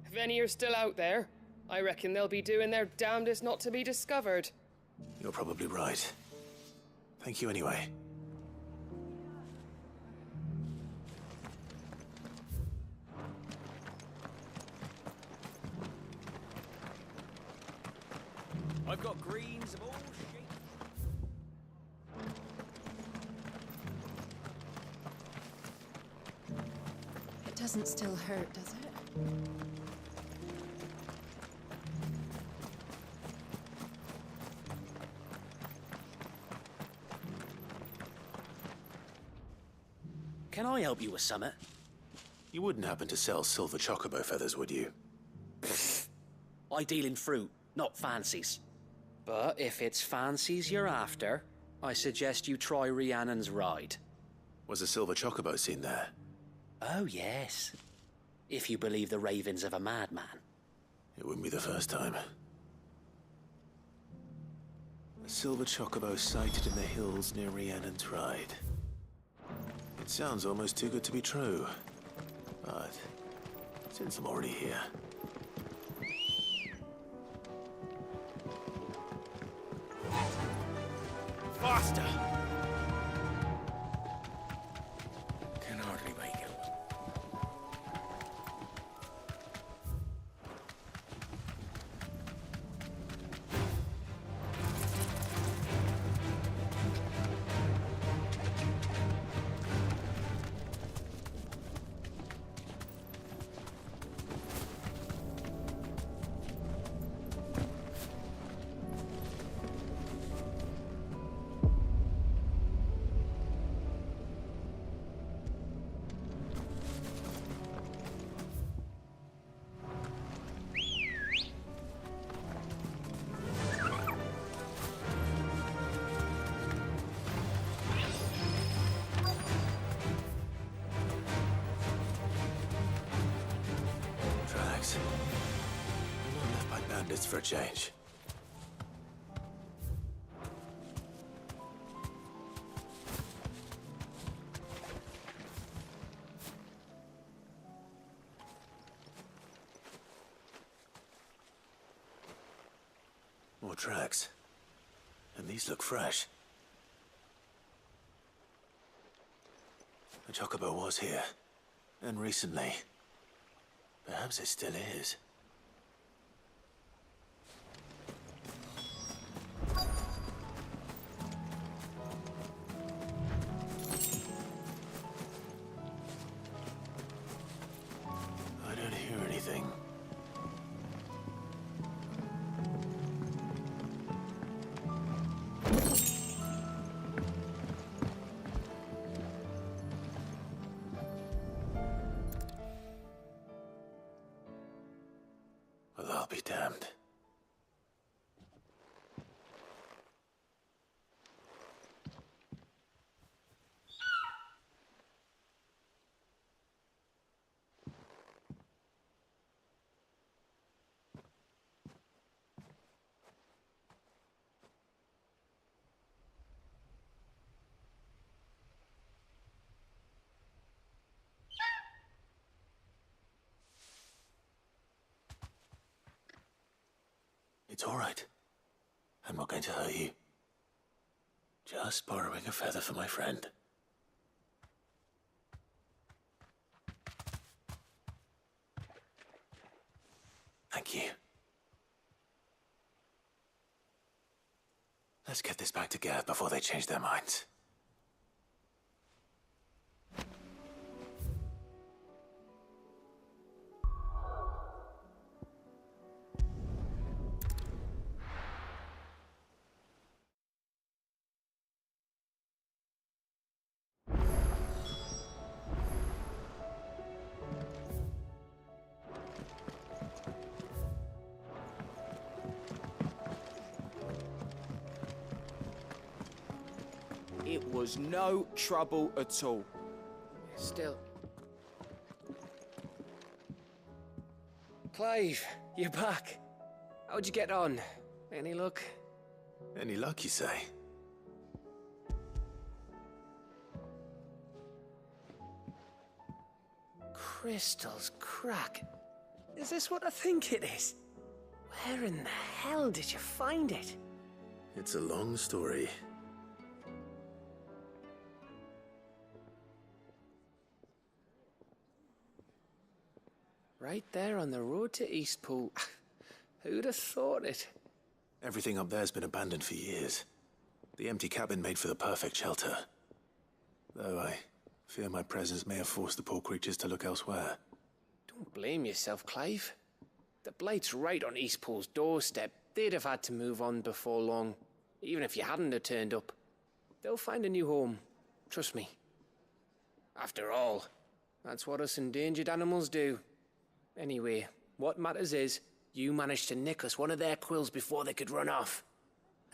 Speaker 4: If any are still out there, I reckon they'll be doing their damnedest not to be discovered.
Speaker 2: You're probably right. Thank you anyway.
Speaker 14: I've got greens of all shapes.
Speaker 6: It doesn't still hurt, does it?
Speaker 14: Can I help you with summit?
Speaker 2: You wouldn't happen to sell silver chocobo feathers, would you?
Speaker 14: I deal in fruit, not fancies. But if it's fancies you're after, I suggest you try Rhiannon's ride.
Speaker 2: Was a silver chocobo seen there?
Speaker 14: Oh, yes. If you believe the ravings of a madman.
Speaker 2: It wouldn't be the first time. A silver chocobo sighted in the hills near Rhiannon's Ride. It sounds almost too good to be true. But since I'm already here...
Speaker 14: Faster! Can hardly make it.
Speaker 2: Tracks. Not left by bandits for a change. More tracks. And these look fresh. The chocobo was here. And recently. Perhaps it still is. I don't hear anything. Well, I'll be damned. It's all right. I'm not going to hurt you. Just borrowing a feather for my friend. Thank you. Let's get this back to Gareth before they change their minds.
Speaker 14: It was no trouble at all.
Speaker 4: Still. Clive, you're back. How'd you get on? Any luck?
Speaker 2: Any luck, you say?
Speaker 4: Crystal's crack. Is this what I think it is? Where in the hell did you find it?
Speaker 2: It's a long story.
Speaker 4: Right there on the road to Eastpool. Who'd have thought it?
Speaker 2: Everything up there's been abandoned for years. The empty cabin made for the perfect shelter. Though I fear my presence may have forced the poor creatures to look elsewhere.
Speaker 4: Don't blame yourself, Clive. The Blight's right on Eastpool's doorstep. They'd have had to move on before long, even if you hadn't have turned up. They'll find a new home. Trust me. After all, that's what us endangered animals do. Anyway, what matters is, you managed to nick us one of their quills before they could run off.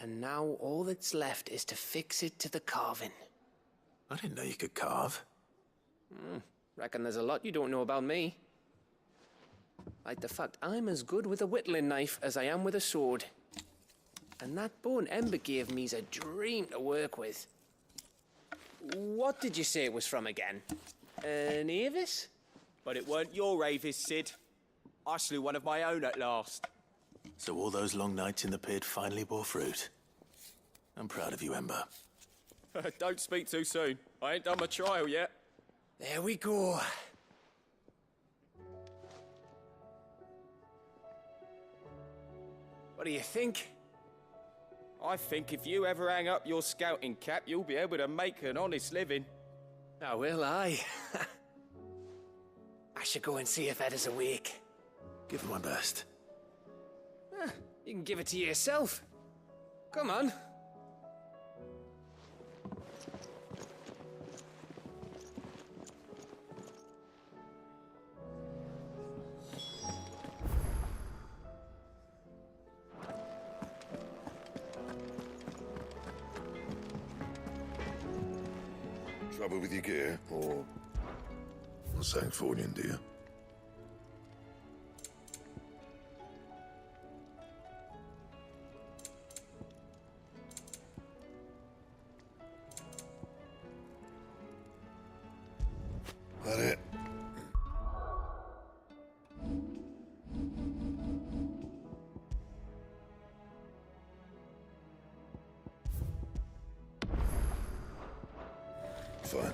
Speaker 4: And now all that's left is to fix it to the carving.
Speaker 2: I didn't know you could carve.
Speaker 4: Reckon there's a lot you don't know about me. Like the fact I'm as good with a whittling knife as I am with a sword. And that bone Ember gave me's a dream to work with. What did you say it was from again? An Avis?
Speaker 14: But it weren't your Avis, Sid. I slew one of my own at last.
Speaker 2: So all those long nights in the pit finally bore fruit. I'm proud of you, Ember.
Speaker 14: Don't speak too soon. I ain't done my trial yet.
Speaker 4: There we go. What do you think?
Speaker 14: I think if you ever hang up your scouting cap, you'll be able to make an honest living.
Speaker 4: Oh, will I? I should go and see if Ed is awake.
Speaker 2: Give it my best.
Speaker 4: You can give it to yourself. Come on.
Speaker 20: Trouble with your gear, or something falling, do you? That it? Fine.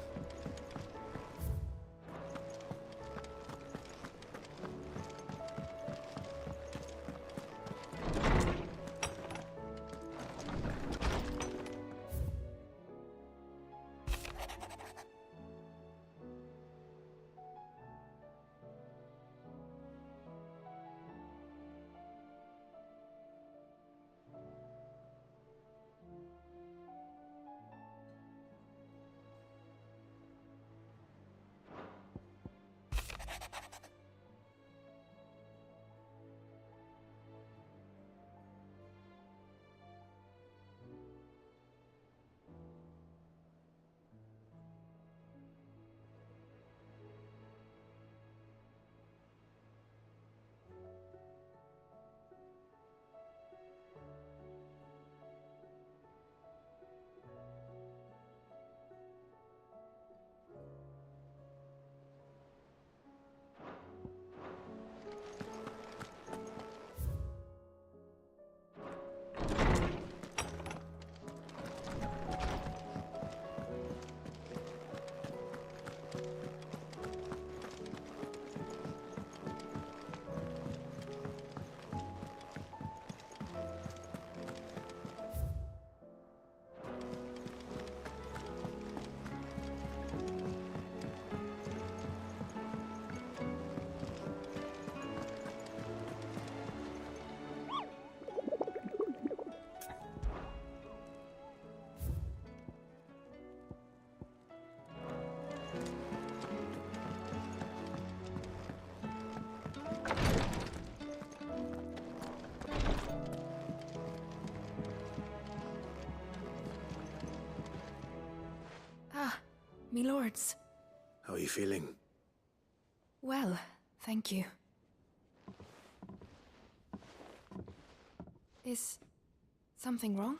Speaker 10: me lords.
Speaker 2: How are you feeling?
Speaker 10: Well, thank you. Is something wrong?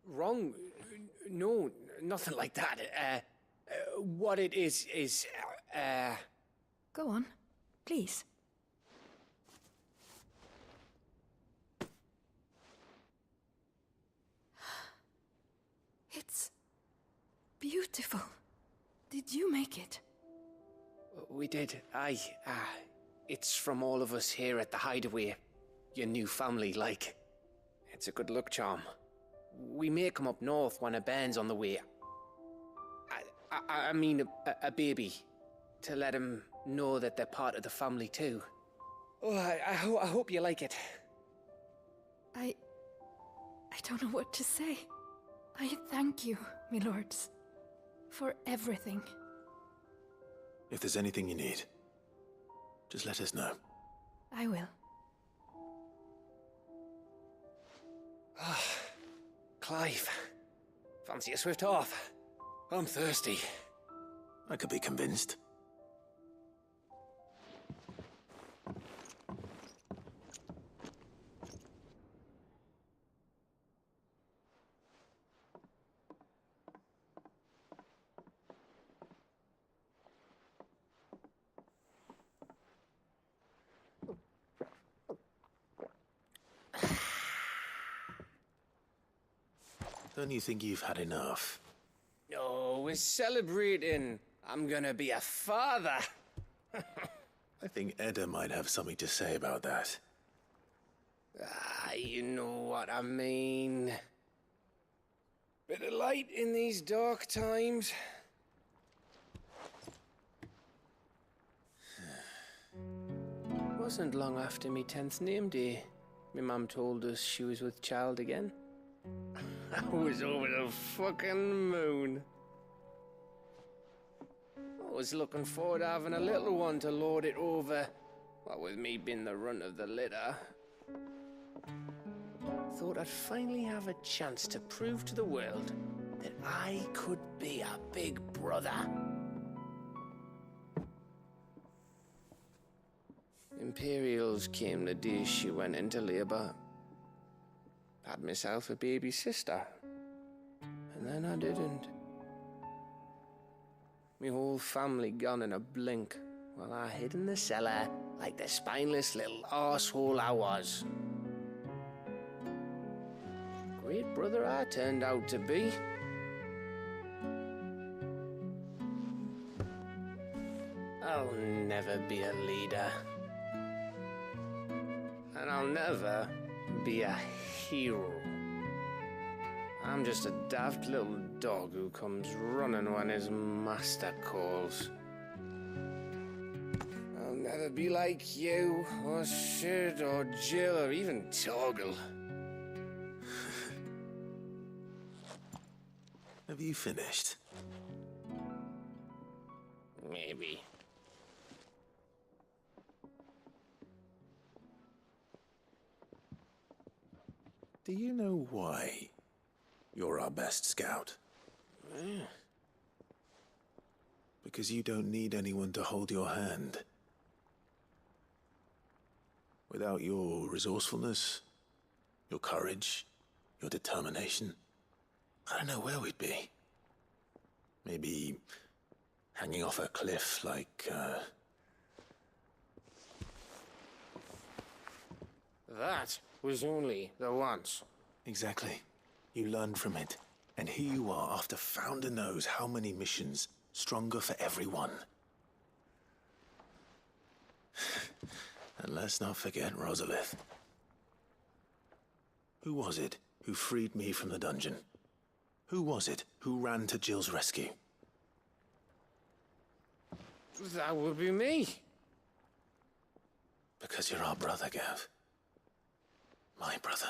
Speaker 14: Wrong? No, nothing like that. What it is,
Speaker 10: Go on, please. It's beautiful. Did you make it?
Speaker 14: We did, aye. It's from all of us here at the Hideaway. Your new family, like. It's a good luck charm. We may come up north when a band's on the way. I mean a baby. To let him know that they're part of the family too. Oh, I hope you like it.
Speaker 10: I don't know what to say. I thank you, my lords, for everything.
Speaker 2: If there's anything you need, just let us know.
Speaker 10: I will.
Speaker 14: Clive, fancy a swift off? I'm thirsty.
Speaker 2: I could be convinced. Don't you think you've had enough?
Speaker 14: No, we're celebrating. I'm gonna be a father.
Speaker 2: I think Edda might have something to say about that.
Speaker 14: You know what I mean. Bit of light in these dark times. Wasn't long after me 10th name day. My mum told us she was with child again. I was over the fucking moon. I was looking forward to having a little one to lord it over. What with me being the runt of the litter. Thought I'd finally have a chance to prove to the world that I could be a big brother. Imperials came the day she went into labour. Had myself a baby sister. And then I didn't. My whole family gone in a blink, while I hid in the cellar like the spineless little arsehole I was. Great brother I turned out to be. I'll never be a leader. And I'll never be a hero. I'm just a daft little dog who comes running when his master calls. I'll never be like you, or Sid, or Jill, or even Torgal.
Speaker 2: Have you finished?
Speaker 14: Maybe.
Speaker 2: Do you know why you're our best scout? Because you don't need anyone to hold your hand. Without your resourcefulness, your courage, your determination, I don't know where we'd be. Maybe hanging off a cliff like,
Speaker 14: That was only the once.
Speaker 2: Exactly. You learned from it. And here you are, after Founder knows how many missions, stronger for everyone. And let's not forget Rosalith. Who was it who freed me from the dungeon? Who was it who ran to Jill's rescue?
Speaker 14: That would be me.
Speaker 2: Because you're our brother, Gav. My brother.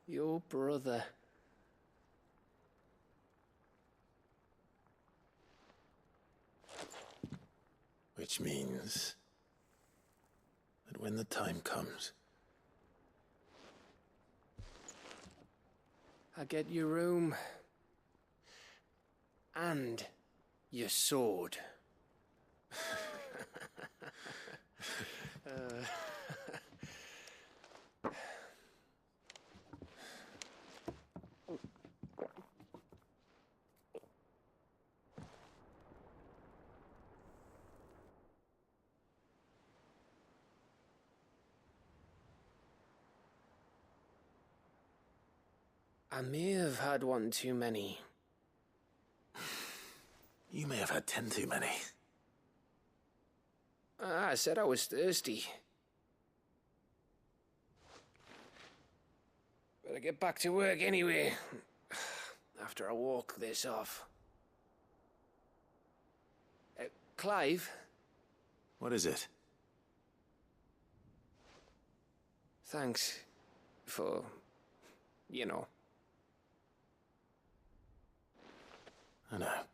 Speaker 14: Your brother.
Speaker 2: Which means that when the time comes,
Speaker 9: I get your room. And your sword. I may have had one too many.
Speaker 2: you may have had 10 too many.
Speaker 9: I said I was thirsty. Better get back to work anyway, after I walk this off. Clive?
Speaker 2: What is it?
Speaker 9: Thanks for, you know.
Speaker 2: I know.